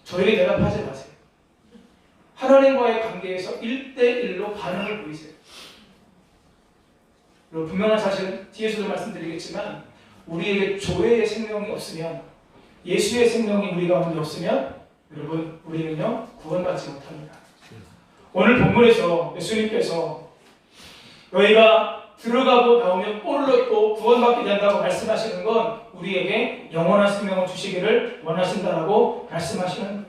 저에게 대답하지 마세요. 하나님과의 관계에서 1대1로 반응을 보이세요. 그리고 분명한 사실은 뒤에서도 말씀드리겠지만 우리에게 조회의 생명이 없으면, 예수의 생명이 우리 가운데 없으면 여러분 우리는요 구원받지 못합니다. 오늘 본문에서 예수님께서 너희가 들어가고 나오면 꼴을 얻고 구원받게 된다고 말씀하시는 건 우리에게 영원한 생명을 주시기를 원하신다라고 말씀하시는 거예요.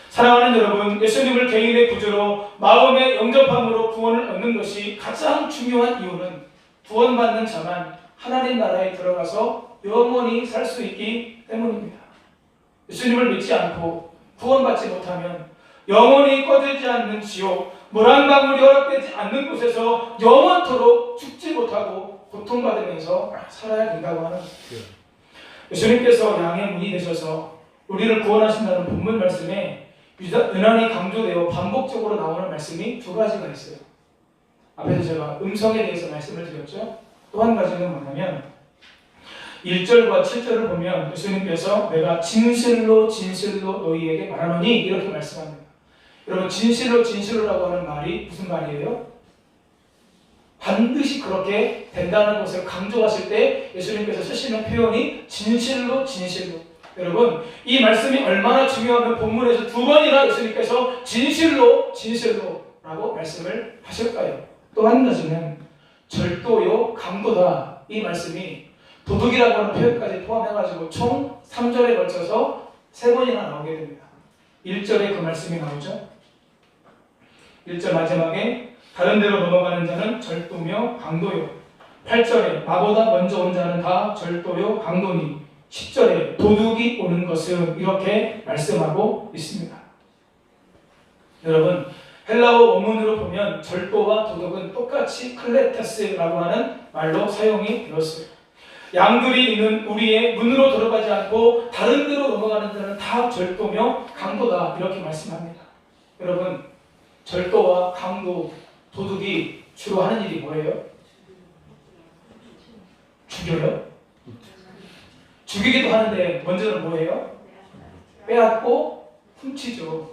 사랑하는 여러분, 예수님을 개인의 구주로 마음의 영접함으로 구원을 얻는 것이 가장 중요한 이유는 구원받는 자만 하나님 나라에 들어가서 영원히 살 수 있기 때문입니다. 예수님을 믿지 않고 구원받지 못하면 영원히 꺼지지 않는 지옥, 물 한 방울이 허락되지 않는 곳에서 영원토록 죽지 못하고 고통받으면서 살아야 된다고 하는 거예요. 예수님께서 양의 문이 되셔서 우리를 구원하신다는 본문 말씀에 유난히 강조되어 반복적으로 나오는 말씀이 두 가지가 있어요. 앞에서 제가 음성에 대해서 말씀을 드렸죠. 또 한 가지는 뭐냐면 1절과 7절을 보면 예수님께서 내가 진실로 진실로 너희에게 말하노니 이렇게 말씀합니다. 여러분, 진실로 진실로라고 하는 말이 무슨 말이에요? 반드시 그렇게 된다는 것을 강조하실 때 예수님께서 쓰시는 표현이 진실로 진실로. 여러분, 이 말씀이 얼마나 중요하면 본문에서 두 번이나 예수님께서 진실로 진실로라고 말씀을 하실까요? 또 한 가지는 절도요 강도다, 이 말씀이 도둑이라고 하는 표현까지 포함해가지고 총 3절에 걸쳐서 3번이나 나오게 됩니다. 1절에 그 말씀이 나오죠. 1절 마지막에 다른 데로 넘어가는 자는 절도며 강도요. 8절에 나보다 먼저 온 자는 다 절도요 강도니. 10절에 도둑이 오는 것은, 이렇게 말씀하고 있습니다. 여러분, 헬라어 원문으로 보면 절도와 도둑은 똑같이 클레테스라고 하는 말로 사용이 되었어요. 양들이 있는 우리의 문으로 들어가지 않고 다른 데로 넘어가는 자는 다 절도며 강도다, 이렇게 말씀합니다. 여러분, 절도와 강도, 도둑이 주로 하는 일이 뭐예요? 죽여요? 죽이기도 하는데 먼저는 뭐예요? 빼앗고 훔치죠.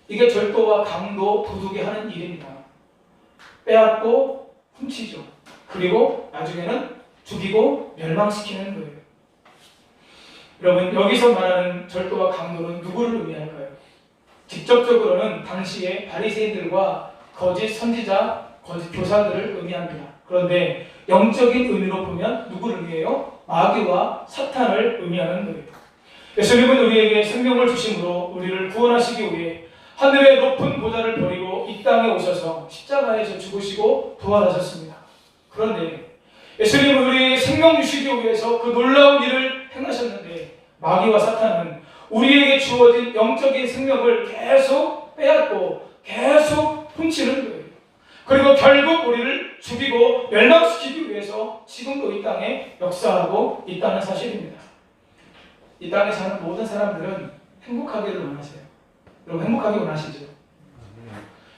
이게 절도와 강도, 도둑이 하는 일입니다. 빼앗고 훔치죠. 그리고 나중에는 죽이고 멸망시키는 거예요. 여러분, 여기서 말하는 절도와 강도는 누구를 의미할까요? 직접적으로는 당시의 바리새인들과 거짓 선지자, 거짓 교사들을 의미합니다. 그런데 영적인 의미로 보면 누구를 의미해요? 마귀와 사탄을 의미하는 거예요. 예수님은 우리에게 생명을 주심으로 우리를 구원하시기 위해 하늘의 높은 보좌를 버리고 이 땅에 오셔서 십자가에서 죽으시고 부활하셨습니다. 그런데 예수님은 우리에게 생명 주시기 위해서 그 놀라운 일을 행하셨는데 마귀와 사탄은 우리에게 주어진 영적인 생명을 계속 빼앗고 계속 훔치는 거예요. 그리고 결국 우리를 죽이고 멸망시키기 위해서 지금도 이 땅에 역사하고 있다는 사실입니다. 이 땅에 사는 모든 사람들은 행복하기를 원하세요. 여러분, 행복하기 원하시죠?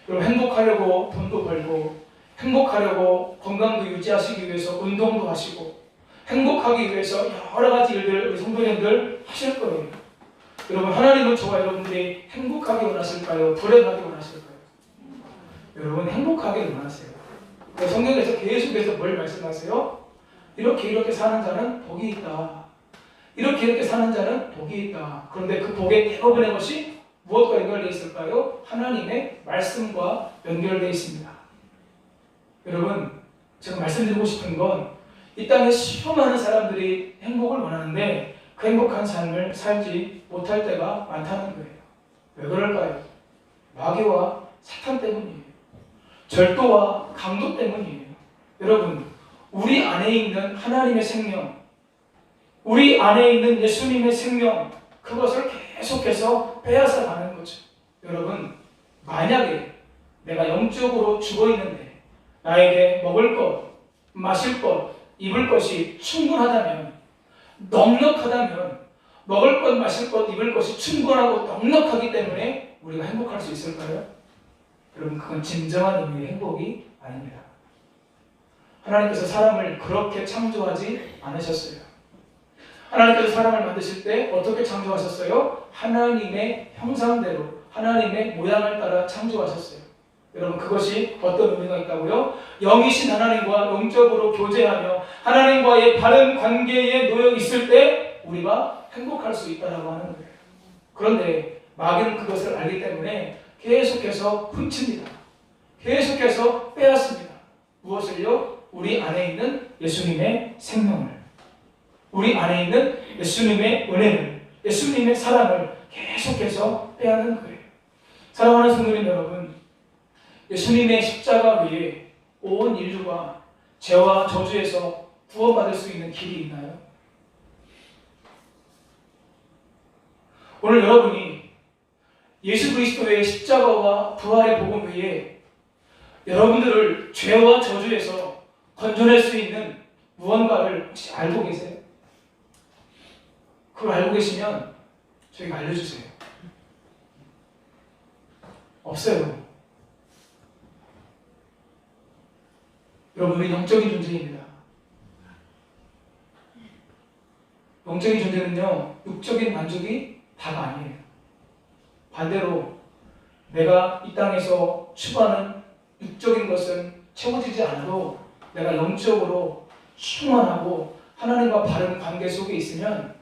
여러분, 행복하려고 돈도 벌고, 행복하려고 건강도 유지하시기 위해서 운동도 하시고, 행복하기 위해서 여러 가지 일들을 우리 성도님들 하실 거예요. 여러분, 하나님은 저와 여러분들이 행복하게 원하실까요? 불행하게 원하실까요? 여러분, 행복하게 원하세요. 성경에서 계속해서 뭘 말씀하세요? 이렇게 사는 자는 복이 있다. 이렇게 사는 자는 복이 있다. 그런데 그 복의 대부분의 것이 무엇과 연결되어 있을까요? 하나님의 말씀과 연결되어 있습니다. 여러분, 제가 말씀드리고 싶은 건 이 땅에 수많은 사람들이 행복을 원하는데 그 행복한 삶을 살지 못할 때가 많다는 거예요. 왜 그럴까요? 마귀와 사탄 때문이에요. 절도와 강도 때문이에요. 여러분, 우리 안에 있는 하나님의 생명, 우리 안에 있는 예수님의 생명, 그것을 계속해서 빼앗아 가는 거죠. 여러분, 만약에 내가 영적으로 죽어 있는데 나에게 먹을 것, 마실 것, 입을 것이 충분하다면, 넉넉하다면, 먹을 것, 마실 것, 입을 것이 충분하고 넉넉하기 때문에 우리가 행복할 수 있을까요? 여러분, 그건 진정한 의미의 행복이 아닙니다. 하나님께서 사람을 그렇게 창조하지 않으셨어요. 하나님께서 사람을 만드실 때 어떻게 창조하셨어요? 하나님의 형상대로, 하나님의 모양을 따라 창조하셨어요. 여러분 그것이 어떤 의미가 있다고요? 영이신 하나님과 영적으로 교제하며 하나님과의 바른 관계에 놓여 있을 때 우리가 행복할 수 있다라고 하는 거예요. 그런데 마귀는 그것을 알기 때문에 계속해서 훔칩니다. 계속해서 빼앗습니다. 무엇을요? 우리 안에 있는 예수님의 생명을, 우리 안에 있는 예수님의 은혜를, 예수님의 사랑을 계속해서 빼앗는 거예요. 사랑하는 성도님 여러분, 예수님의 십자가 위에 온 인류가 죄와 저주에서 구원받을 수 있는 길이 있나요? 오늘 여러분이 예수 그리스도의 십자가와 부활의 복음 위에 여러분들을 죄와 저주에서 건져낼 수 있는 무언가를 혹시 알고 계세요? 그걸 알고 계시면 저에게 알려주세요. 없어요. 여러분, 우리 영적인 존재입니다. 영적인 존재는요, 육적인 만족이 다가 아니에요. 반대로 내가 이 땅에서 추구하는 육적인 것은 채워지지 않아도 내가 영적으로 충만하고 하나님과 바른 관계 속에 있으면,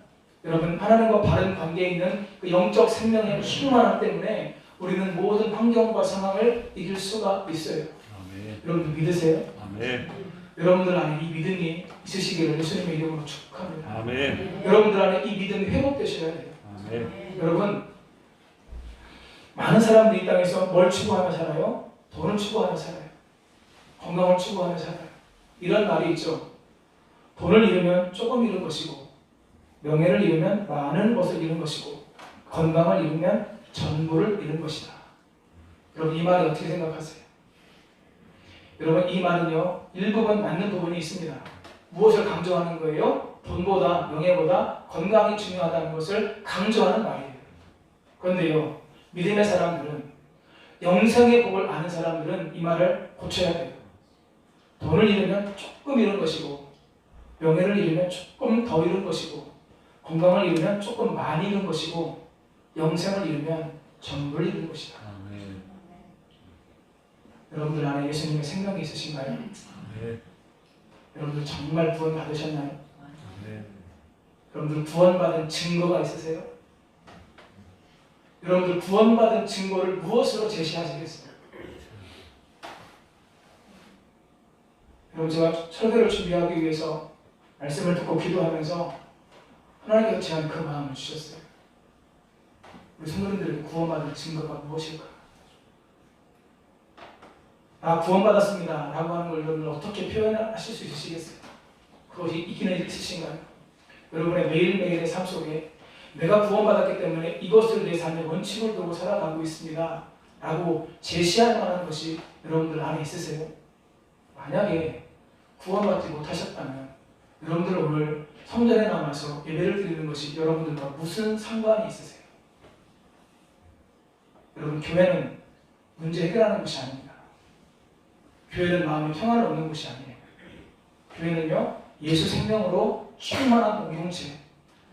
여러분, 하나님과 바른 관계에 있는 그 영적 생명의 충만함 때문에 우리는 모든 환경과 상황을 이길 수가 있어요. 아멘. 여러분 믿으세요? 아멘. 여러분들 안에 이 믿음이 있으시기를 예수님의 이름으로 축복합니다. 아멘. 여러분들 안에 이 믿음이 회복되셔야 돼요. 아멘. 여러분, 많은 사람들이 이 땅에서 뭘 추구하며 살아요? 돈을 추구하며 살아요. 건강을 추구하며 살아요. 이런 말이 있죠. 돈을 잃으면 조금 잃은 것이고, 명예를 잃으면 많은 것을 잃은 것이고, 건강을 잃으면 전부를 잃은 것이다. 여러분, 이 말이 어떻게 생각하세요? 여러분, 이 말은요, 일부분 맞는 부분이 있습니다. 무엇을 강조하는 거예요? 돈보다 명예보다 건강이 중요하다는 것을 강조하는 말이에요. 그런데요, 믿음의 사람들은, 영생의 복을 아는 사람들은 이 말을 고쳐야 돼요. 돈을 잃으면 조금 잃은 것이고, 명예를 잃으면 조금 더 잃은 것이고, 건강을 잃으면 조금 많이 잃은 것이고, 영생을 잃으면 전부를 잃은 것이다. 아멘. 여러분들 안에 예수님의 생명이 있으신가요? 아멘. 여러분들 정말 구원 받으셨나요? 아멘. 여러분들 구원받은 증거가 있으세요? 여러분들 구원받은 증거를 무엇으로 제시하시겠어요? 여러분, 제가 설교를 준비하기 위해서 말씀을 듣고 기도하면서 하나님께서 제한 그 마음을 주셨어요. 우리 성도님들에게 구원받은 증거가 무엇일까? 아, 구원받았습니다 라고 하는 걸 여러분 어떻게 표현하실 수 있으시겠어요? 그것이 있기는 있으신가요? 여러분의 매일매일의 삶 속에 내가 구원받았기 때문에 이것을 내 삶의 원칙을 두고 살아가고 있습니다 라고 제시할 만한 것이 여러분들 안에 있으세요? 만약에 구원받지 못하셨다면 여러분들 오늘 성전에 남아서 예배를 드리는 것이 여러분들과 무슨 상관이 있으세요? 여러분, 교회는 문제 해결하는 곳이 아닙니다. 교회는 마음의 평안을 얻는 곳이 아니에요. 교회는요, 예수 생명으로 충만한 공동체,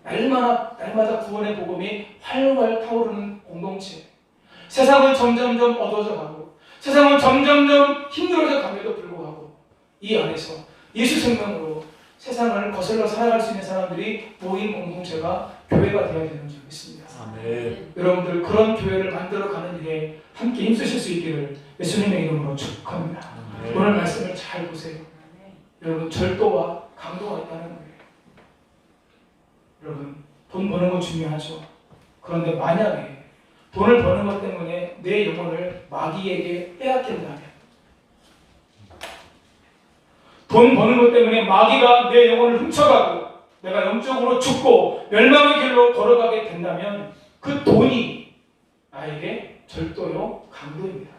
날마다 구원의 복음이 활활 타오르는 공동체, 세상은 점점점 어두워져 가고 세상은 점점점 힘들어져 감에도 불구하고 이 안에서 예수 생명으로 세상을 거슬러 살아갈 수 있는 사람들이 모인 공동체가 교회가 되어야 되는 줄 믿습니다. 아멘. 여러분들 그런 교회를 만들어가는 일에 함께 힘쓰실 수 있기를 예수님의 이름으로 축복합니다. 아멘. 오늘 말씀을 잘 보세요. 여러분, 절도와 강도가 있다는 거예요. 여러분, 돈 버는 건 중요하죠. 그런데 만약에 돈을 버는 것 때문에 내 영혼을 마귀에게 빼앗긴다면, 돈 버는 것 때문에 마귀가 내 영혼을 훔쳐가고 내가 영적으로 죽고 멸망의 길로 걸어가게 된다면 그 돈이 나에게 절도요, 강도입니다.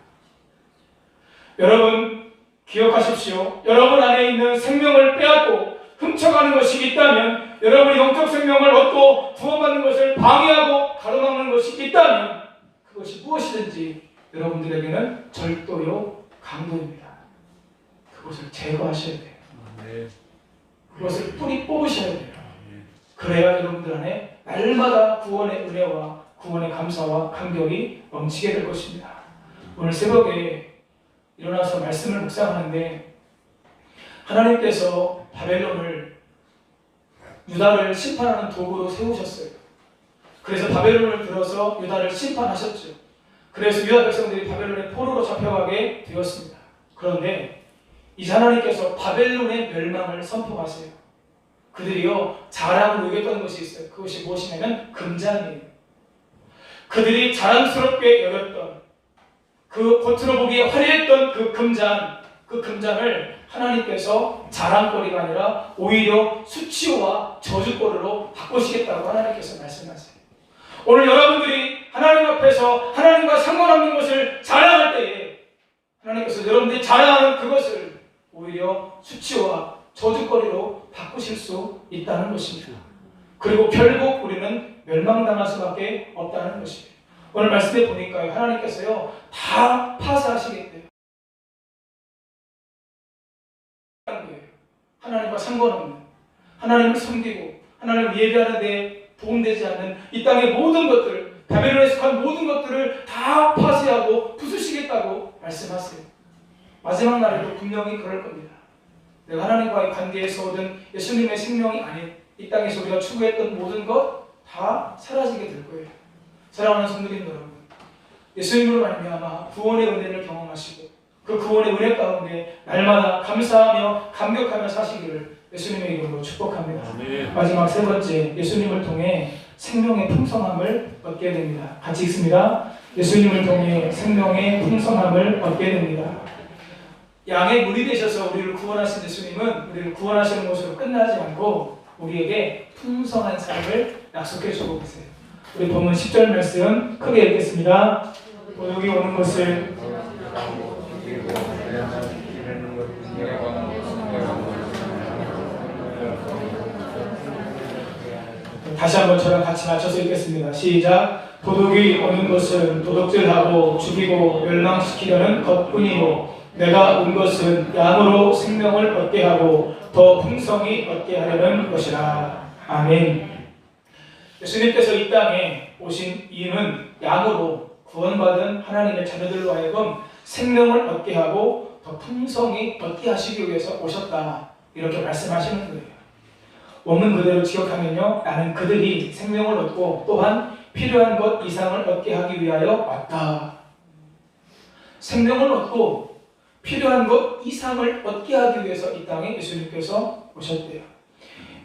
여러분 기억하십시오. 여러분 안에 있는 생명을 빼앗고 훔쳐가는 것이 있다면, 여러분이 영적 생명을 얻고 구원받는 것을 방해하고 가로막는 것이 있다면 그것이 무엇이든지 여러분들에게는 절도요, 강도입니다. 그것을 제거하셔야 돼요. 아멘. 그것을 뿌리 뽑으셔야 돼요. 그래야 여러분들 안에 날마다 구원의 은혜와 구원의 감사와 감격이 넘치게 될 것입니다. 오늘 새벽에 일어나서 말씀을 묵상하는데 하나님께서 바벨론을 유다를 심판하는 도구로 세우셨어요. 그래서 바벨론을 들어서 유다를 심판하셨죠. 그래서 유다 백성들이 바벨론의 포로로 잡혀가게 되었습니다. 그런데 이제 하나님께서 바벨론의 멸망을 선포하세요. 그들이요 자랑으로 여겼던 것이 있어요. 그것이 무엇이냐면 금잔이에요. 그들이 자랑스럽게 여겼던 그 겉으로 보기에 화려했던 그 금잔을 하나님께서 자랑거리가 아니라 오히려 수치와 저주거리로 바꾸시겠다고 하나님께서 말씀하세요. 오늘 여러분들이 하나님 앞에서 하나님과 상관없는 것을 자랑할 때에 하나님께서 여러분들이 자랑하는 그것을 오히려 수치와 저주거리로 바꾸실 수 있다는 것입니다. 그리고 결국 우리는 멸망당할 수밖에 없다는 것입니다. 오늘 말씀에 보니까요, 하나님께서요 다 파쇄하시겠대요. 하나님과 상관없는, 하나님을 섬기고 하나님을 예배하는데 도움되지 않는 이 땅의 모든 것들, 바벨론에 속한 모든 것들을 다 파쇄하고 부수시겠다고 말씀하세요. 마지막 날에도 분명히 그럴 겁니다. 내가 하나님과의 관계에서 얻은 예수님의 생명이 아닌 이 땅에서 우리가 추구했던 모든 것 다 사라지게 될 거예요. 사랑하는 성도님 여러분, 예수님으로 말미암아 구원의 은혜를 경험하시고 그 구원의 은혜 가운데 날마다 감사하며 감격하며 사시기를 예수님의 이름으로 축복합니다. 아멘. 마지막 세 번째, 예수님을 통해 생명의 풍성함을 얻게 됩니다. 같이 읽습니다. 예수님을 통해 생명의 풍성함을 얻게 됩니다. 양의 물이 되셔서 우리를 구원하신 예수님은 우리를 구원하시는 것으로 끝나지 않고 우리에게 풍성한 삶을 약속해 주고 계세요. 우리 본문 10절 말씀 크게 읽겠습니다. 여기 오는 것을 다시 한번 저랑 같이 맞춰서 읽겠습니다. 시작. 도둑이 오는 것은 도둑질하고 죽이고 멸망시키려는 것뿐이요 내가 온 것은 양으로 생명을 얻게 하고 더 풍성히 얻게 하려는 것이라. 아멘. 예수님께서 이 땅에 오신 이유는 양으로 구원받은 하나님의 자녀들로 하여금 생명을 얻게 하고 더 풍성히 얻게 하시기 위해서 오셨다. 이렇게 말씀하시는 거예요. 원문 그대로 기억하면요, 나는 그들이 생명을 얻고 또한 필요한 것 이상을 얻게 하기 위하여 왔다. 생명을 얻고 필요한 것 이상을 얻게 하기 위해서 이 땅에 예수님께서 오셨대요.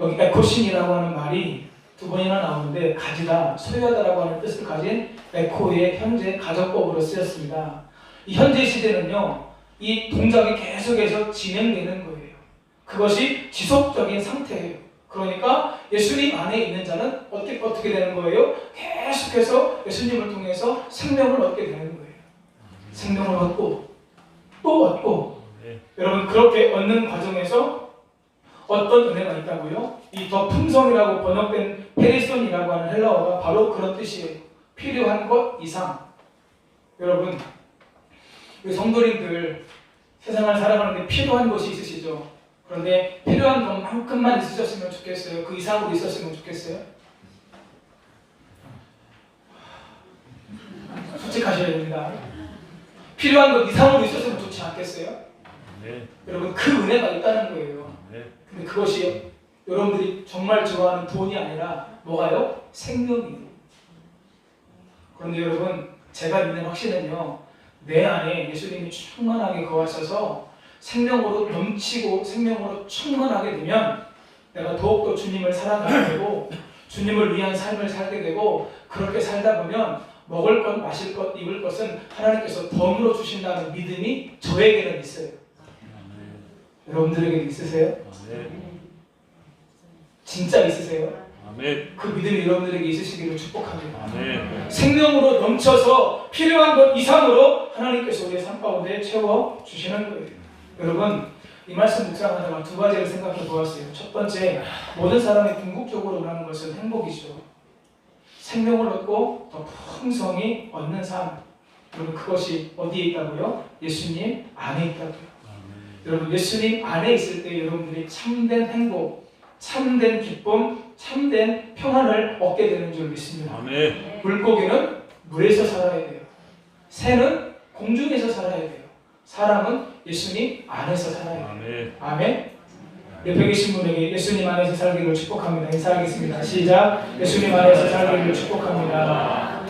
여기 에코신이라고 하는 말이 두 번이나 나오는데 가지다, 소유하다라고 하는 뜻을 가진 에코의 현재 가정법으로 쓰였습니다. 이 현재 시대는요, 이 동작이 계속해서 진행되는 거예요. 그것이 지속적인 상태예요. 그러니까 예수님 안에 있는 자는 어떻게 되는 거예요? 계속해서 예수님을 통해서 생명을 얻게 되는 거예요. 생명을 얻고 또 얻고. 여러분, 그렇게 얻는 과정에서 어떤 은혜가 있다고요? 이 더 풍성이라고 번역된 페리손이라고 하는 헬라어가 바로 그런 뜻이에요. 필요한 것 이상. 여러분, 우리 성도님들 세상을 살아가는데 필요한 것이 있으시죠? 그런데 필요한 것만큼만 있으셨으면 좋겠어요? 그 이상으로 있었으면 좋겠어요? 솔직하셔야 됩니다. 필요한 것 이상으로 있었으면 좋지 않겠어요? 네. 여러분, 그 은혜가 있다는 거예요. 네. 근데 그것이 여러분들이 정말 좋아하는 돈이 아니라 뭐가요? 생명이에요. 그런데 여러분, 제가 믿는 확신은요, 내 안에 예수님이 충만하게 거하셔서 생명으로 넘치고 생명으로 충만하게 되면 내가 더욱더 주님을 사랑하게 되고 주님을 위한 삶을 살게 되고, 그렇게 살다 보면 먹을 것, 마실 것, 입을 것은 하나님께서 덤으로 주신다는 믿음이 저에게는 있어요. 여러분들에게 있으세요? 진짜 있으세요? 아멘. 그 믿음이 여러분들에게 있으시기를 축복합니다. 아멘. 생명으로 넘쳐서 필요한 것 이상으로 하나님께서 우리의 삶 가운데 채워주시는 거예요. 여러분, 이 말씀 묵상하다가 두 가지를 생각해 보았어요. 첫 번째, 모든 사람이 궁극적으로 원하는 것은 행복이죠. 생명을 얻고 더 풍성히 얻는 삶. 여러분, 그것이 어디에 있다고요? 예수님 안에 있다고요. 여러분, 예수님 안에 있을 때 여러분들이 참된 행복, 참된 기쁨, 참된 평안을 얻게 되는 줄 믿습니다. 아멘. 물고기는 물에서 살아야 돼요. 새는 공중에서 살아야 돼요. 사람은 예수님 안에서 살아야 돼요. 아멘. 아멘. 옆에 계신 분에게 예수님 안에서 살기를 축복합니다. 인사하겠습니다. 시작. 예수님 안에서 살기를 축복합니다.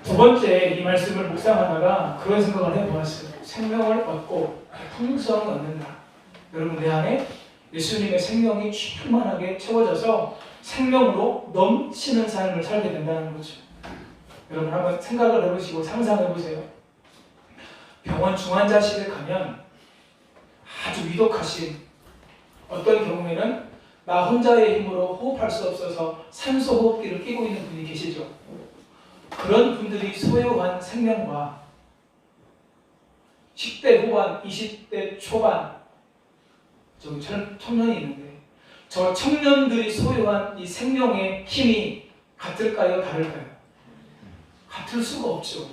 두 번째 이 말씀을 묵상하다가 그런 생각을 해보았어요. 생명을 얻고 풍성을 얻는다. 여러분 내 안에 예수님의 생명이 충만하게 채워져서 생명으로 넘치는 삶을 살게 된다는 거죠. 여러분 한번 생각을 해보시고 상상해보세요. 병원 중환자실에 가면 아주 위독하신, 어떤 경우에는 나 혼자의 힘으로 호흡할 수 없어서 산소 호흡기를 끼고 있는 분이 계시죠. 그런 분들이 소유한 생명과 10대 후반, 20대 초반 저기 청년이 있는데 저 청년들이 소유한 이 생명의 힘이 같을까요? 다를까요? 같을 수가 없죠.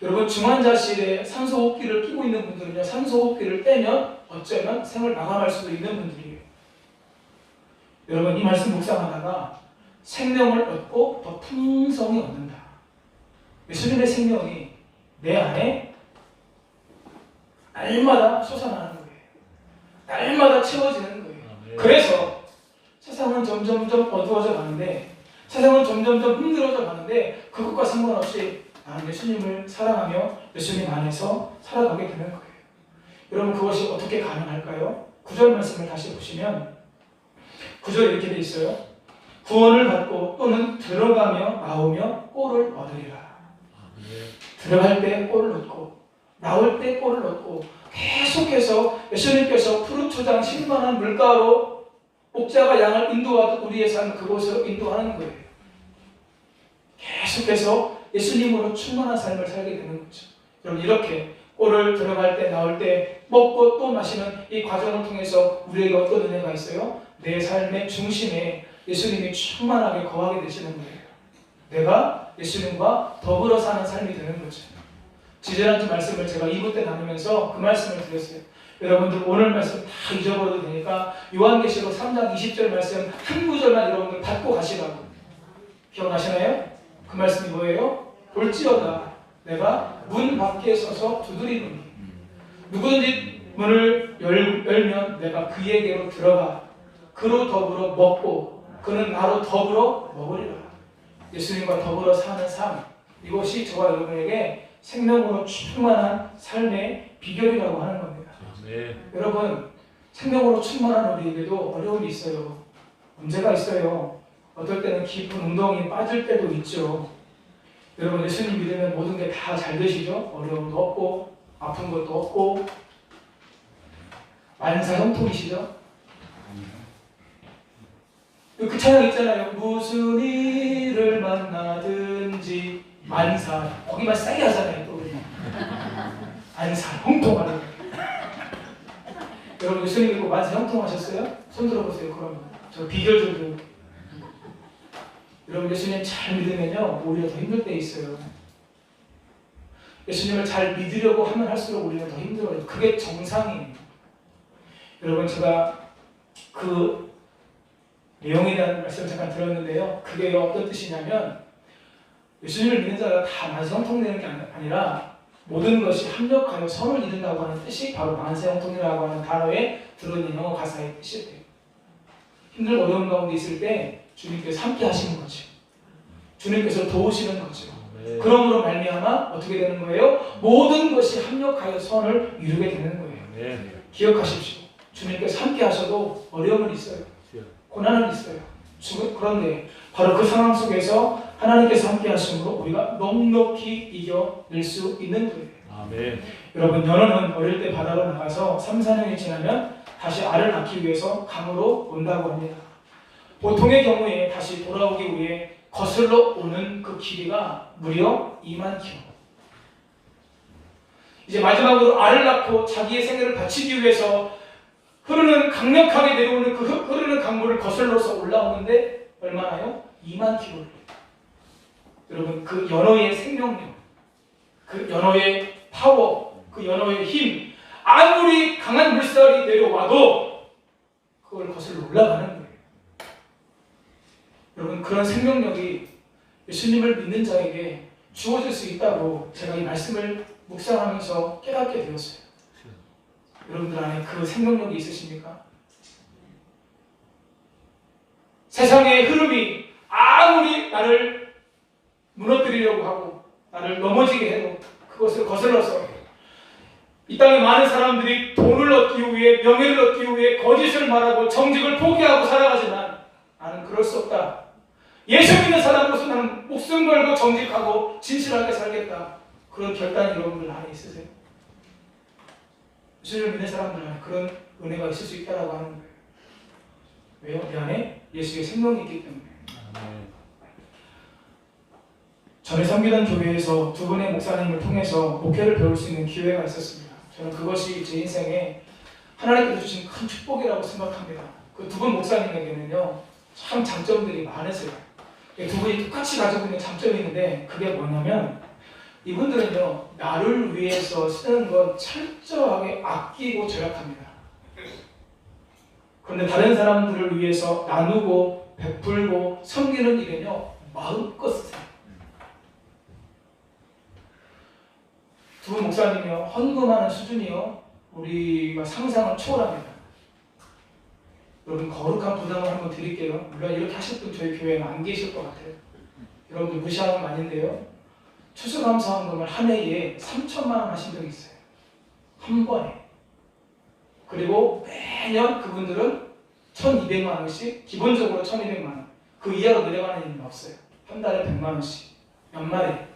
여러분 중환자실에 산소호흡기를 끼고 있는 분들은요, 산소호흡기를 떼면 어쩌면 생을 마감할 수도 있는 분들이에요. 여러분 이 말씀 묵상하다가 생명을 얻고 더 풍성히 얻는다. 예수님의 생명이 내 안에 날마다 솟아나는 거예요. 날마다 채워지는 거예요. 그래서 세상은 점점점 어두워져 가는데, 세상은 점점점 힘들어져 가는데 그것과 상관없이 나는 예수님을 사랑하며 예수님 안에서 살아가게 되는 거예요. 여러분 그것이 어떻게 가능할까요? 9절 말씀을 다시 보시면 9절에 이렇게 돼 있어요. 구원을 받고 또는 들어가며 나오며 꼴을 얻으리라. 들어갈 때 꼴을 얻고 나올 때 꼴을 얻고 계속해서 예수님께서 푸른 초장 신선한 물가로 목자가 양을 인도하듯 우리의 삶을 그곳으로 인도하는 거예요. 계속해서 예수님으로 충만한 삶을 살게 되는 거죠. 여러분 이렇게 꼴을 들어갈 때 나올 때 먹고 또 마시는 이 과정을 통해서 우리에게 어떤 은혜가 있어요? 내 삶의 중심에 예수님이 충만하게 거하게 되시는 거예요. 내가 예수님과 더불어 사는 삶이 되는 거죠. 지지난주 말씀을 제가 2부 때 나누면서 그 말씀을 드렸어요. 여러분들 오늘 말씀 다 잊어버려도 되니까 요한계시록 3장 20절 말씀 한 구절만 여러분들 받고 가시라고. 기억나시나요? 그 말씀이 뭐예요? 볼지어다 내가 문 밖에 서서 두드리노니 누구든지 문을 열면 내가 그에게로 들어가 그로 더불어 먹고 그는 나로 더불어 먹으리라. 예수님과 더불어 사는 삶, 이것이 저와 여러분에게 생명으로 충만한 삶의 비결이라고 하는 겁니다. 네. 여러분 생명으로 충만한 우리에게도 어려움이 있어요. 문제가 있어요. 어떨 때는 깊은 운동이 빠질 때도 있죠. 여러분 예수님 믿으면 모든 게 다 잘 되시죠? 어려움도 없고 아픈 것도 없고 만사형통이시죠? 그 찬양 있잖아요. 무슨 일을 만나든지 만사, 거기만 세게 하잖아요. 또 만사형통하는. 여러분 예수님 믿고 만사형통하셨어요? 손 들어보세요. 그러면 저 비결 좀 들어볼게요. 여러분 예수님 잘 믿으면요 오히려 더 힘들 때 있어요. 예수님을 잘 믿으려고 하면 할수록 우리는 더 힘들어요. 그게 정상이에요. 여러분 제가 그 내용에 대한 말씀을 잠깐 들었는데요. 그게 어떤 뜻이냐면 예수님을 믿는 자가 다 만사형통되는 게 아니라 모든 것이 합력하여 선을 이룬다고 하는 뜻이 바로 만사형통이라고 하는 단어에 들어있는 영어 가사의 뜻이에요. 힘들고 어려운 가운데 있을 때 주님께서 함께 하시는 거죠. 주님께서 도우시는 거죠. 네. 그러므로 말미암아 어떻게 되는 거예요? 모든 것이 합력하여 선을 이루게 되는 거예요. 네. 기억하십시오. 주님께서 함께 하셔도 어려움은 있어요. 고난은 있어요. 그런데 바로 그 상황 속에서 하나님께서 함께 하심으로 우리가 넉넉히 이겨낼 수 있는 거예요. 아멘. 여러분 연어는 어릴 때 바다로 나가서 3, 4년이 지나면 다시 알을 낳기 위해서 강으로 온다고 합니다. 보통의 경우에 다시 돌아오기 위해 거슬러 오는 그 길이가 무려 2만 킬로. 이제 마지막으로 알을 낳고 자기의 생애를 바치기 위해서 흐르는 강력하게 내려오는 그 흐르는 강물을 거슬러서 올라오는데 얼마나요? 2만 킬로. 여러분 그 연어의 생명력, 그 연어의 파워, 그 연어의 힘, 아무리 강한 물살이 내려와도 그걸 거슬러 올라가는 거예요. 여러분, 그런 생명력이 예수님을 믿는 자에게 주어질 수 있다고 제가 이 말씀을 묵상하면서 깨닫게 되었어요. 여러분들 안에 그 생명력이 있으십니까? 세상의 흐름이 아무리 나를 무너뜨리려고 하고 나를 넘어지게 해도 그것을 거슬러서 이 땅에 많은 사람들이 돈을 얻기 위해, 명예를 얻기 위해 거짓을 말하고 정직을 포기하고 살아가지만 나는 그럴 수 없다. 예수 믿는 사람으로서 나는 목숨 걸고 정직하고 진실하게 살겠다. 그런 결단이 여러분들 안에 있으세요? 예수를 믿는 사람들 안에 그런 은혜가 있을 수 있다고 하는 거예요. 왜요? 내 안에 예수의 생명이 있기 때문에. 전에 섬기던 교회에서 두 분의 목사님을 통해서 목회를 배울 수 있는 기회가 있었습니다. 저는 그것이 제 인생에 하나님께서 주신 큰 축복이라고 생각합니다. 그 두 분 목사님에게는요, 참 장점들이 많으세요. 두 분이 똑같이 가지고 있는 장점이 있는데 그게 뭐냐면 이분들은요, 나를 위해서 쓰는 건 철저하게 아끼고 절약합니다. 그런데 다른 사람들을 위해서 나누고 베풀고 섬기는 일은요, 마음껏 쓰세요. 두 분 목사님이요, 헌금하는 수준이요, 우리가 상상을 초월합니다. 여러분, 거룩한 부담을 한번 드릴게요. 물론 이렇게 하실 분 저희 교회에 안 계실 것 같아요. 여러분들 무시하는 거 아닌데요, 추수감사헌금을 한 해에 3천만 원 하신 적이 있어요. 한 번에. 그리고 매년 그분들은 1,200만 원씩, 기본적으로 1,200만 원. 그 이하로 내려가는 일은 없어요. 한 달에 100만 원씩. 연말에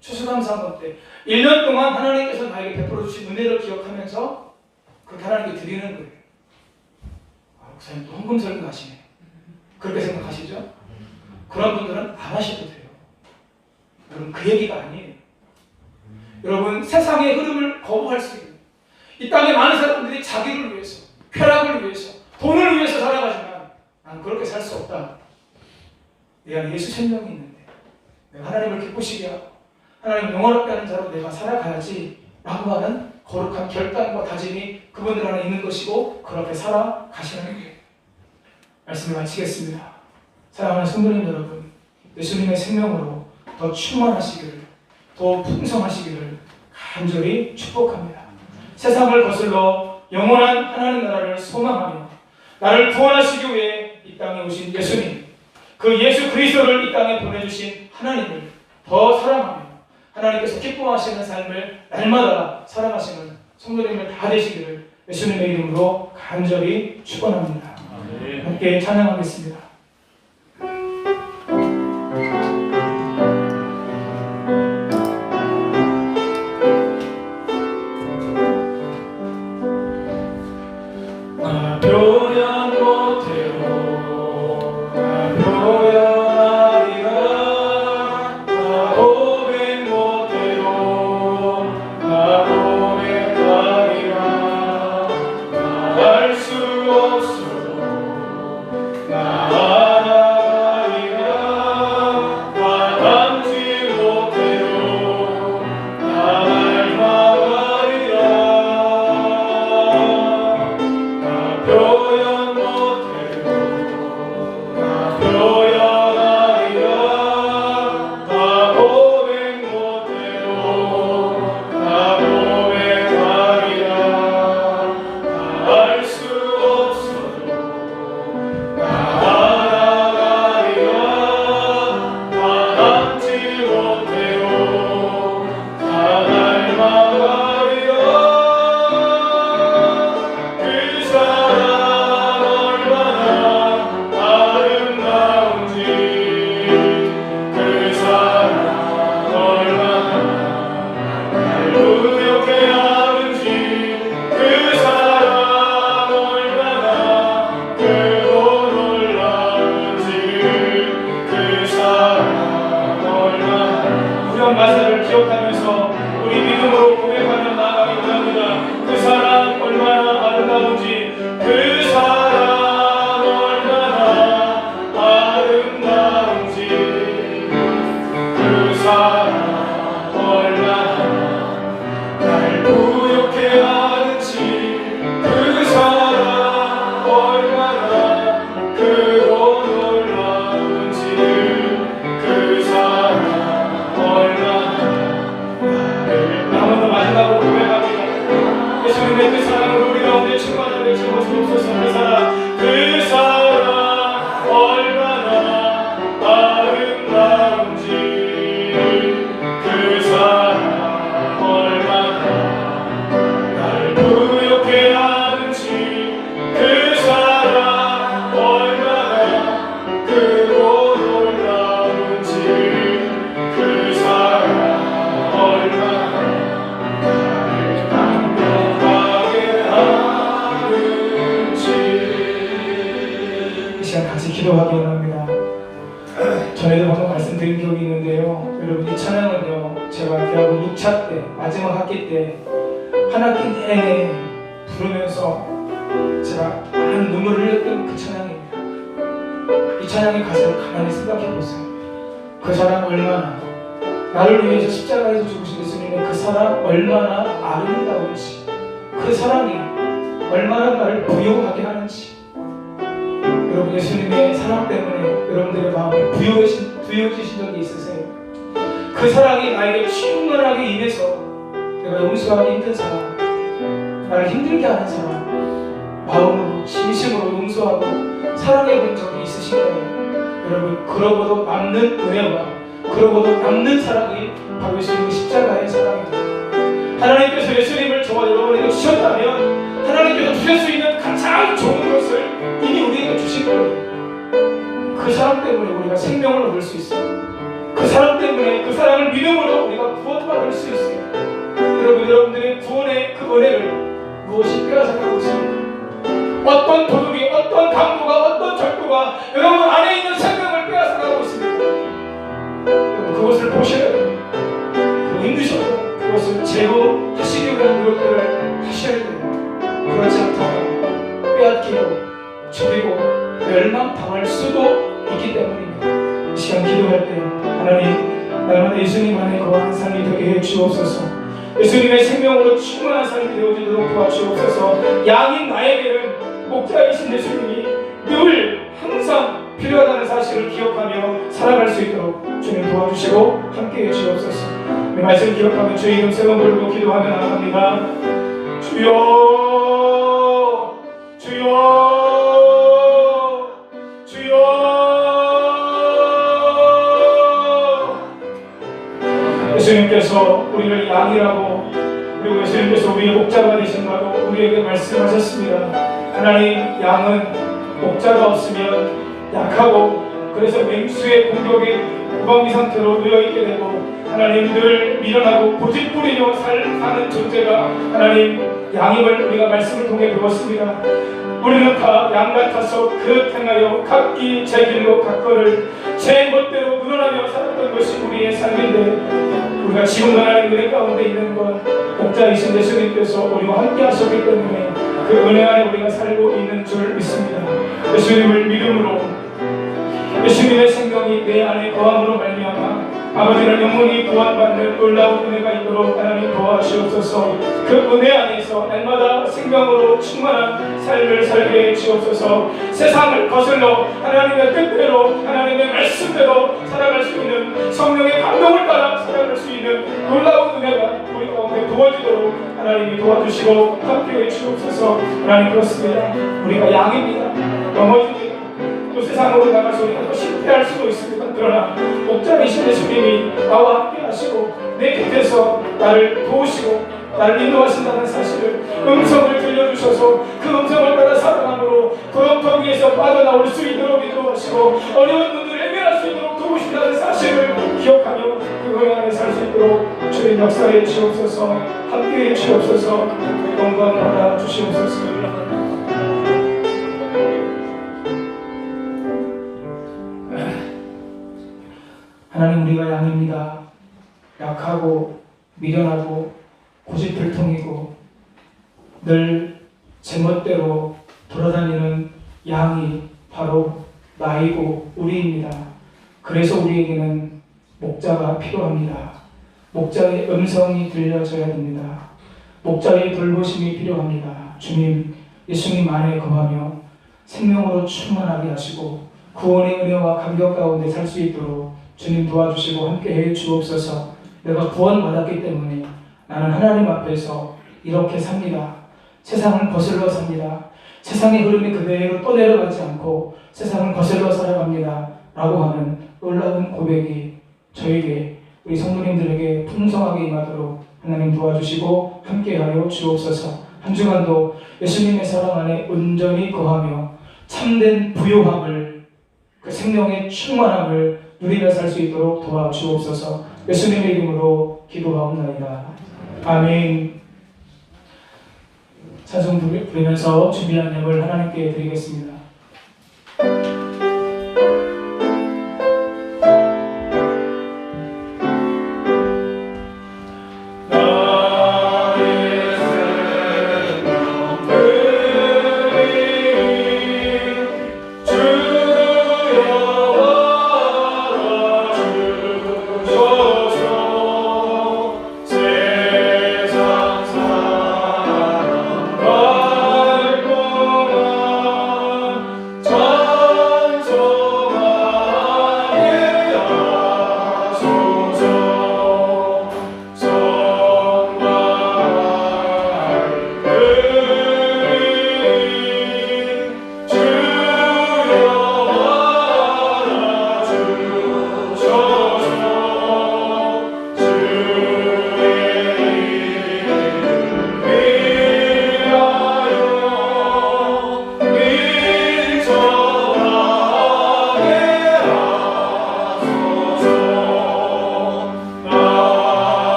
추수감사헌금 때 1년 동안 하나님께서 나에게 베풀어 주신 은혜를 기억하면서 그렇게 하나님께 드리는 거예요. 아, 목사님 또 헌금 설교 하시네. 그렇게 생각하시죠? 그런 분들은 안 하셔도 돼요. 여러분, 그 얘기가 아니에요. 여러분, 세상의 흐름을 거부할 수 있는, 이 땅에 많은 사람들이 자기를 위해서, 쾌락을 위해서, 돈을 위해서 살아가지만 난 그렇게 살 수 없다. 내 안에 예수 생명이 있는데 내가 하나님을 기쁘시게 하고 하나님 영원하게 하는 자로 내가 살아가야지 라고 하는 거룩한 결단과 다짐이 그분들 안에 있는 것이고 그렇게 살아가시는 거예요. 말씀을 마치겠습니다. 사랑하는 성도님 여러분, 예수님의 생명으로 더 충만하시기를, 더 풍성하시기를 간절히 축복합니다. 세상을 거슬러 영원한 하나님 나라를 소망하며 나를 구원하시기 위해 이 땅에 오신 예수님, 그 예수 그리스도를 이 땅에 보내주신 하나님을 더 사랑하며 하나님께서 기뻐하시는 삶을 날마다 살아가시는 성도님들 다 되시기를 예수님의 이름으로 간절히 축원합니다. 함께 찬양하겠습니다. 표현 못해요. 표현하리라. 고백 못해요. 고백하리라. 알 수 없어도 나아가리라. 담지 못해요. 닮아가리라. 표현 못해요. 표현하리라. 고백 못해요. 고백하리라. 알 수 없어도 나아가리라. 담지 못해요. 닮아가리라. 그 사랑 시간 같이 기도하기 원합니다. 전에도 한번 말씀드린 적이 있는데요. 여러분, 이 찬양은요, 제가 대학원 6차 때 마지막 학기 때 한 학기 내내 부르면서 제가 많은 눈물을 흘렸던 그 찬양입니다. 이 찬양의 가사를 가만히 생각해 보세요. 그 사랑 얼마나, 나를 위해서 십자가에서 죽으신 예수님의 그 사랑 얼마나 아름다운지, 그 사랑이 얼마나 나를 부요하게 하는지. 여러분, 예수님의 사랑 때문에 여러분들의 마음이 부요해지신 적이 있으세요? 그 사랑이 나에게 충만하게 임해서 내가 용서하기 힘든 사람, 나를 힘들게 하는 사람, 마음으로 진심으로 용서하고 사랑해 본 적이 있으신 거예요. 여러분, 그러고도 남는 은혜와 그러고도 남는 사랑이 바로 예수님의 십자가의 사랑입니다. 하나님께서 예수님을 저와 여러분에게 주셨다면 하나님께서 주실 수 있는 가장 좋은 것을 이미 우리에게 주신 거예요. 그 사랑 때문에 우리가 생명을 얻을 수 있어요. 그 사랑 때문에, 그 사랑을 믿음으로 우리가 구원받을 수 있어요. 여러분들의 구원의 그 은혜를 무엇이 빼앗아가고 있습니까? 어떤 도둑이, 어떤 강도가, 어떤 절도가 여러분 안에 있는 생명을 빼앗아가고 있습니다. 여러분, 그것을 보셔야 돼요. 그거 힘드셔도 그것을 제거하시기 위한 노력들을 하셔야 돼요. 그렇지 않다면 빼앗기고 죽이고 멸망당할 수도 있기 때문입니다. 이 시간 기도할 때 하나님, 날마다 예수님 안에 거하는 삶이 되게 해주옵소서. 예수님의 생명으로 충만한 삶이 되어지도록 도와주옵소서. 양인 나에게는 목자이신 예수님이 늘 항상 필요하다는 사실을 기억하며 살아갈 수 있도록 주님 도와주시고 함께해 주옵소서. 이 말씀 기억하며 주의 이름 세번 부르고 기도하며 나아갑니다. 주여, 주여, 주여. 예수님께서 우리를 양이라고, 그리고 예수님께서 우리의 목자가 되신다고 우리에게 말씀하셨습니다. 하나님, 양은 목자가 없으면 약하고 그래서 맹수의 공격에 무방비 상태로 놓여있게 되고 하나님 늘 미련하고 고집부리며 사는 존재가 하나님 양임을 우리가 말씀을 통해 배웠습니다. 우리는 다 양 같아서 그릇 행하여 각기 제 길로 각거를 제 멋대로 늘어나며 살았던 것이 우리의 삶인데, 우리가 지금 하나님 은혜 가운데 있는 건 목자이신 예수님께서 우리와 함께 하셨기 때문에 그 은혜 안에 우리가 살고 있는 줄 믿습니다. 예수님을 믿음으로, 예수님의 생명이 내 안에 거함으로 말미암아 아버지를 영원히 구원받는 놀라운 은혜가 있도록 하나님 도와주옵소서. 그 은혜 안에서 날마다 생명으로 충만한 삶을 살게 해주옵소서. 세상을 거슬러 하나님의 뜻대로, 하나님의 말씀대로 살아갈 수 있는, 성령의 감동을 따라 살아갈 수 있는 놀라운 은혜가 우리 가운데 도와주도록 하나님이 도와주시고 함께해 주옵소서. 하나님, 그렇습니다. 우리가 양입니다. 넘어집니다. 또 세상으로 나가서 우리가 또 실패할 수도 있습니다. 그러나 목자이신 예수님이 나와 함께 하시고 내 곁에서 나를 도우시고 나를 인도하신다는 사실을, 음성을 들려주셔서 그 음성을 따라 살아감으로 구렁텅 위에서 빠져나올 수 있도록 인도하시고 어려운 분들을 해결할 수 있도록 도우신다는 사실을 기억하며 그 은혜 안에 살 수 있도록 주님 역사해 주옵소서. 함께해 주옵소서. 영광 받아 주시옵소서. 하나님, 우리가 양입니다. 약하고 미련하고 고집불통이고 늘 제멋대로 돌아다니는 양이 바로 나이고 우리입니다. 그래서 우리에게는 목자가 필요합니다. 목자의 음성이 들려져야 됩니다. 목자의 돌보심이 필요합니다. 주님, 예수님 안에 거하며 생명으로 충만하게 하시고 구원의 은혜와 감격 가운데 살 수 있도록 주님 도와주시고 함께해 주옵소서. 내가 구원받았기 때문에 나는 하나님 앞에서 이렇게 삽니다. 세상을 거슬러 삽니다. 세상의 흐름이 그대로 떠내려가지 않고 세상을 거슬러 살아갑니다 라고 하는 놀라운 고백이 저에게, 우리 성도님들에게 풍성하게 임하도록 하나님 도와주시고 함께하여 주옵소서. 한 주간도 예수님의 사랑 안에 온전히 거하며 참된 부요함을, 그 생명의 충만함을 누리며 살 수 있도록 도와주옵소서. 예수님의 이름으로 기도하옵나이다. 아멘. 찬송 부르면서 준비한 예물 하나님께 드리겠습니다.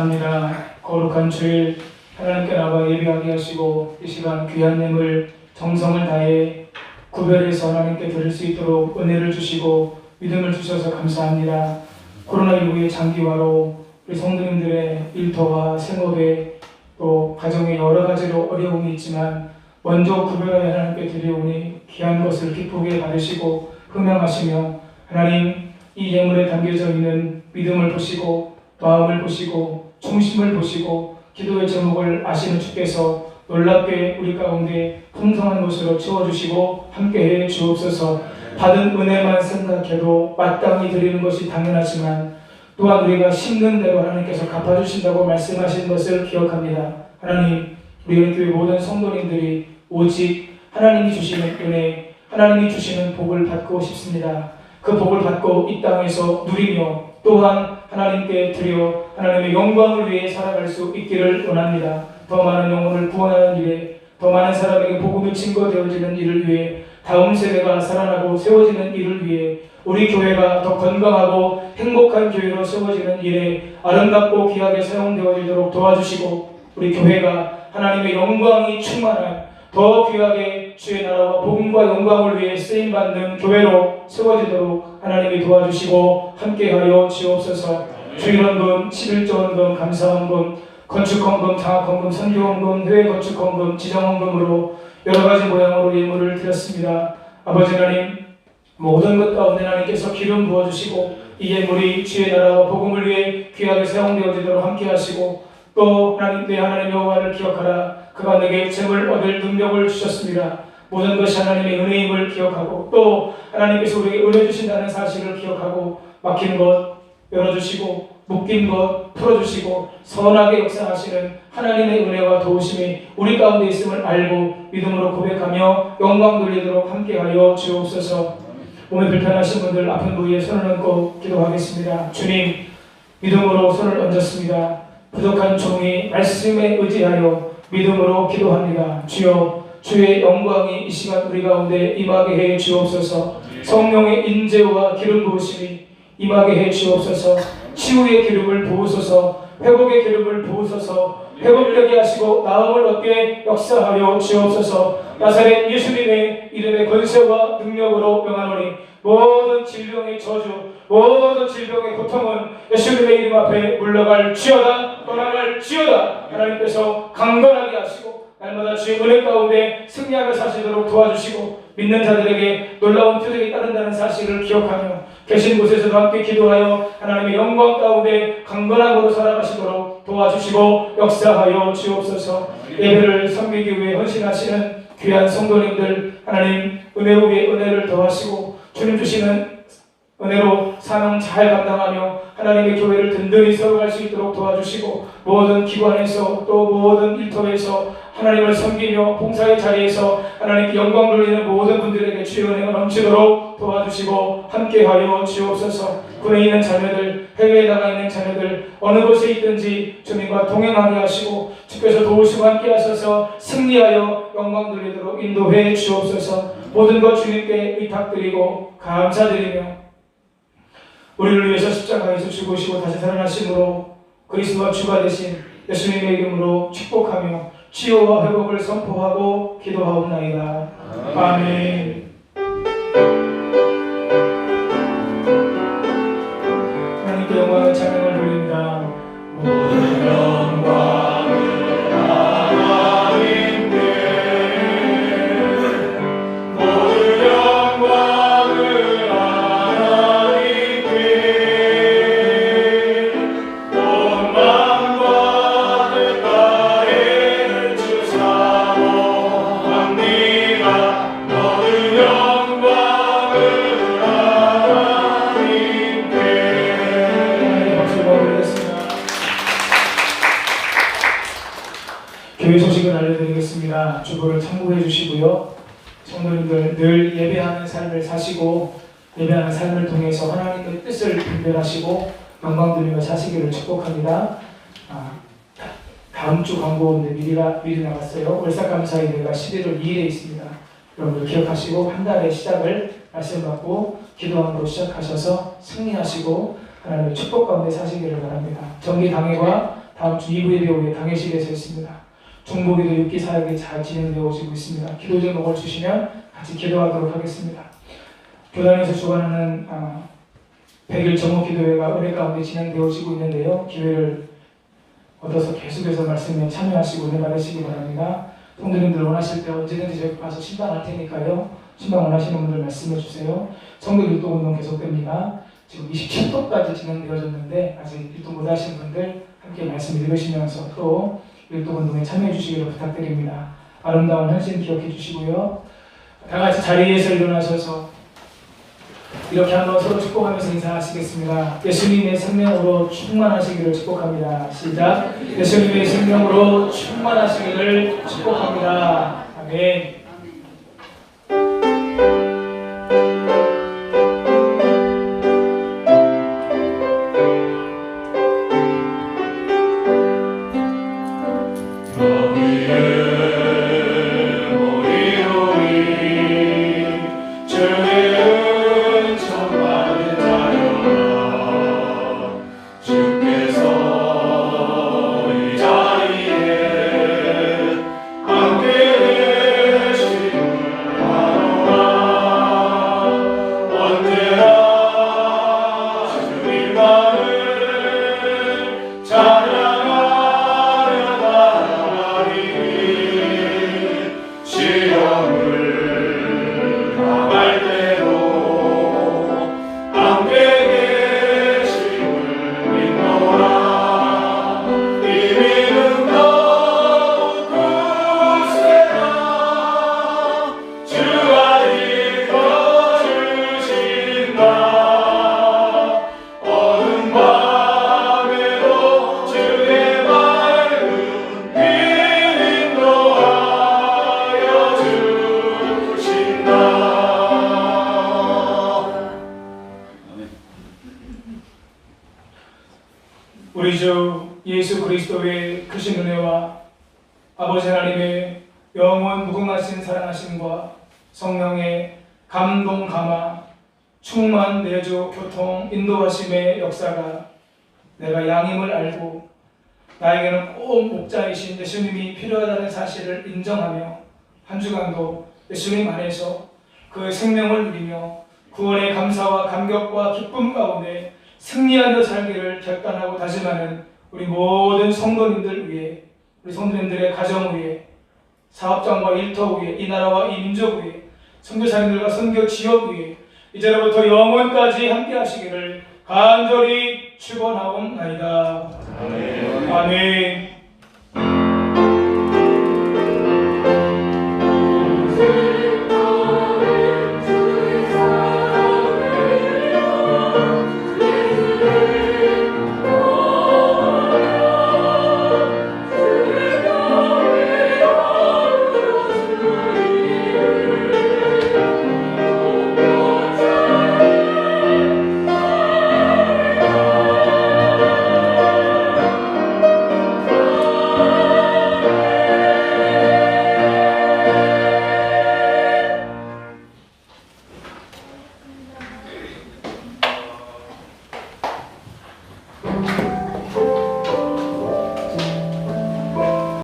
감사합니다. 거룩한 주일 하나님께 나와 예배하게 하시고 이 시간 귀한 예물 정성을 다해 구별해서 하나님께 드릴 수 있도록 은혜를 주시고 믿음을 주셔서 감사합니다. 코로나19의 장기화로 우리 성도님들의 일터와 생업에 또 가정에 여러 가지로 어려움이 있지만 먼저 구별하여 하나님께 드리오니 귀한 것을 기쁘게 받으시고 흠양하시며 하나님 이 예물에 담겨져 있는 믿음을 보시고 마음을 보시고 중심을 보시고 기도의 제목을 아시는 주께서 놀랍게 우리 가운데 풍성한 것으로 채워주시고 함께해 주옵소서. 받은 은혜만 생각해도 마땅히 드리는 것이 당연하지만 또한 우리가 심는 대로 하나님께서 갚아주신다고 말씀하신 것을 기억합니다. 하나님, 우리 교회 모든 성도님들이 오직 하나님이 주시는 은혜, 하나님이 주시는 복을 받고 싶습니다. 그 복을 받고 이 땅에서 누리며 또한 하나님께 드려 하나님의 영광을 위해 살아갈 수 있기를 원합니다. 더 많은 영혼을 구원하는 일에, 더 많은 사람에게 복음이 증거되어지는 일을 위해, 다음 세대가 살아나고 세워지는 일을 위해, 우리 교회가 더 건강하고 행복한 교회로 세워지는 일에 아름답고 귀하게 사용되어지도록 도와주시고, 우리 교회가 하나님의 영광이 충만한 더 귀하게 주의 나라와 복음과 영광을 위해 쓰임받는 교회로 세워지도록 하나님이 도와주시고 함께하여 주옵소서. 주일헌금, 11조헌금, 감사헌금, 건축헌금, 장학헌금, 선교헌금, 해외건축헌금, 지정헌금으로 여러가지 모양으로 예물을 드렸습니다. 아버지 하나님, 모든 것 가운데 하나님께서 기름 부어주시고 이 예물이 주의 나라와 복음을 위해 귀하게 사용되어지도록 함께하시고 또 하나님, 내 하나님 여호와를 기억하라. 그가 내게 재물 얻을 능력을 주셨습니다. 모든 것이 하나님의 은혜임을 기억하고 또 하나님께서 우리에게 은혜 주신다는 사실을 기억하고 막힌 것 열어주시고 묶인 것 풀어주시고 선하게 역사하시는 하나님의 은혜와 도우심이 우리 가운데 있음을 알고 믿음으로 고백하며 영광 돌리도록 함께하여 주옵소서. 몸에 불편하신 분들 아픈 부위에 손을 얹고 기도하겠습니다. 주님, 믿음으로 손을 얹었습니다. 부족한 종이 말씀에 의지하여 믿음으로 기도합니다. 주여, 주의 영광이 이 시간 우리 가운데 임하게 해 주옵소서. 성령의 인재와 기름 부으심이 임하게 해 주옵소서. 치유의 기름을 부으소서. 회복의 기름을 부으소서. 회복되게 하시고 나음을 얻게 역사하여 주옵소서. 나사렛 예수님의 이름의 권세와 능력으로 명하노니 모든 질병의 저주, 모든 질병의 고통은 예수님의 이름 앞에 물러갈 지어다, 떠나갈 지어다. 하나님께서 강건하게 하시고 날마다 주의 은혜 가운데 승리하며 사시도록 도와주시고 믿는 자들에게 놀라운 표적이 따른다는 사실을 기억하며 계신 곳에서도 함께 기도하여 하나님의 영광 가운데 강건함으로 살아가시도록 도와주시고 역사하여 주옵소서. 예배를 섬기기 위해 헌신하시는 귀한 성도님들 하나님 은혜 위에 은혜를 더하시고 주님 주시는 은혜로 사명 잘 감당하며 하나님의 교회를 든든히 세워갈 수 있도록 도와주시고 모든 기관에서 또 모든 일터에서 하나님을 섬기며 봉사의 자리에서 하나님께 영광 돌리는 모든 분들에게 주의 은혜가 넘치도록 도와주시고 함께하여 주옵소서. 군에 있는 자녀들, 해외에 나가 있는 자녀들 어느 곳에 있든지 주님과 동행하게 하시고 주께서 도우시고 함께 하셔서 승리하여 영광 돌리도록 인도해 주옵소서. 모든 것 주님께 의탁드리고 감사드리며 우리를 위해서 십자가에서 죽으시고 다시 살아나심으로 그리스도와 주가 되신 예수님의 이름으로 축복하며 치유와 회복을 선포하고 기도하옵나이다. 아멘. 하나님께 영광과 찬양을 돌립니다. 모든 영광을 하나님께, 모든 영광을 하나님께, 온 마음과 뜻 다해 주사모 합니다. 모든 영광을 하나님께. 박수가 올렸습니다. 교회 소식을 알려드리겠습니다. 주보를 참고해 주시고요. 성도님들 늘 예배하는 삶을 사시고 예배하는 삶을 통해서 하나님의 뜻을 분별하시고 영광 돌리며 사시기를 축복합니다. 다음 주 광고인데 미리 나갔어요. 월삭감사일회가 11월 2일에 있습니다. 여러분들 기억하시고 한 달의 시작을 말씀받고 기도함으로 시작하셔서 승리하시고 하나님의 축복 가운데 사시기를 바랍니다. 정기 당회가 다음 주 2부 예배 후에 당회실에서 있습니다. 중보기도 6기 사역이 잘 진행되어지고 있습니다. 기도 제목을 주시면 같이 기도하도록 하겠습니다. 교단에서 주관하는 100일 정오 기도회가 은혜 가운데 진행되어지고 있는데요. 기회를 얻어서 계속해서 말씀에 참여하시고 은혜 받으시기 바랍니다. 성도님들 원하실 때 언제든지 저기 가서 신방할 테니까요. 신방 원하시는 분들 말씀해 주세요. 성도 율동운동 계속됩니다. 지금 27도까지 진행되어졌는데 아직 율동 못하신 분들 함께 말씀 읽으시면서 또 율동운동에 참여해 주시기를 부탁드립니다. 아름다운 헌신 기억해 주시고요. 다 같이 자리에서 일어나셔서 이렇게 한번 서로 축복하면서 인사하시겠습니다. 예수님의 생명으로 충만하시기를 축복합니다. 시작. 예수님의 생명으로 충만하시기를 축복합니다. 아멘. 우리 주 예수 그리스도의 크신 은혜와 아버지 하나님의 영원 무궁하신 사랑하심과 성령의 감동 감화 충만 내주 교통 인도하심의 역사가 내가 양임을 알고 나에게는 꼭 목자이신 예수님이 필요하다는 사실을 인정하며 한 주간도 예수님 안에서 그 생명을 누리며 구원의 감사와 감격과 기쁨 가운데 승리하며 살기를 결단하고 다짐하는 우리 모든 성도님들 위해, 우리 성도님들의 가정 위해, 사업장과 일터 위해, 이 나라와 이 민족 위해, 선교사님들과 선교 지역 위해 이제로부터 영원까지 함께 하시기를 간절히 축원하옵나이다. 아멘. 아멘.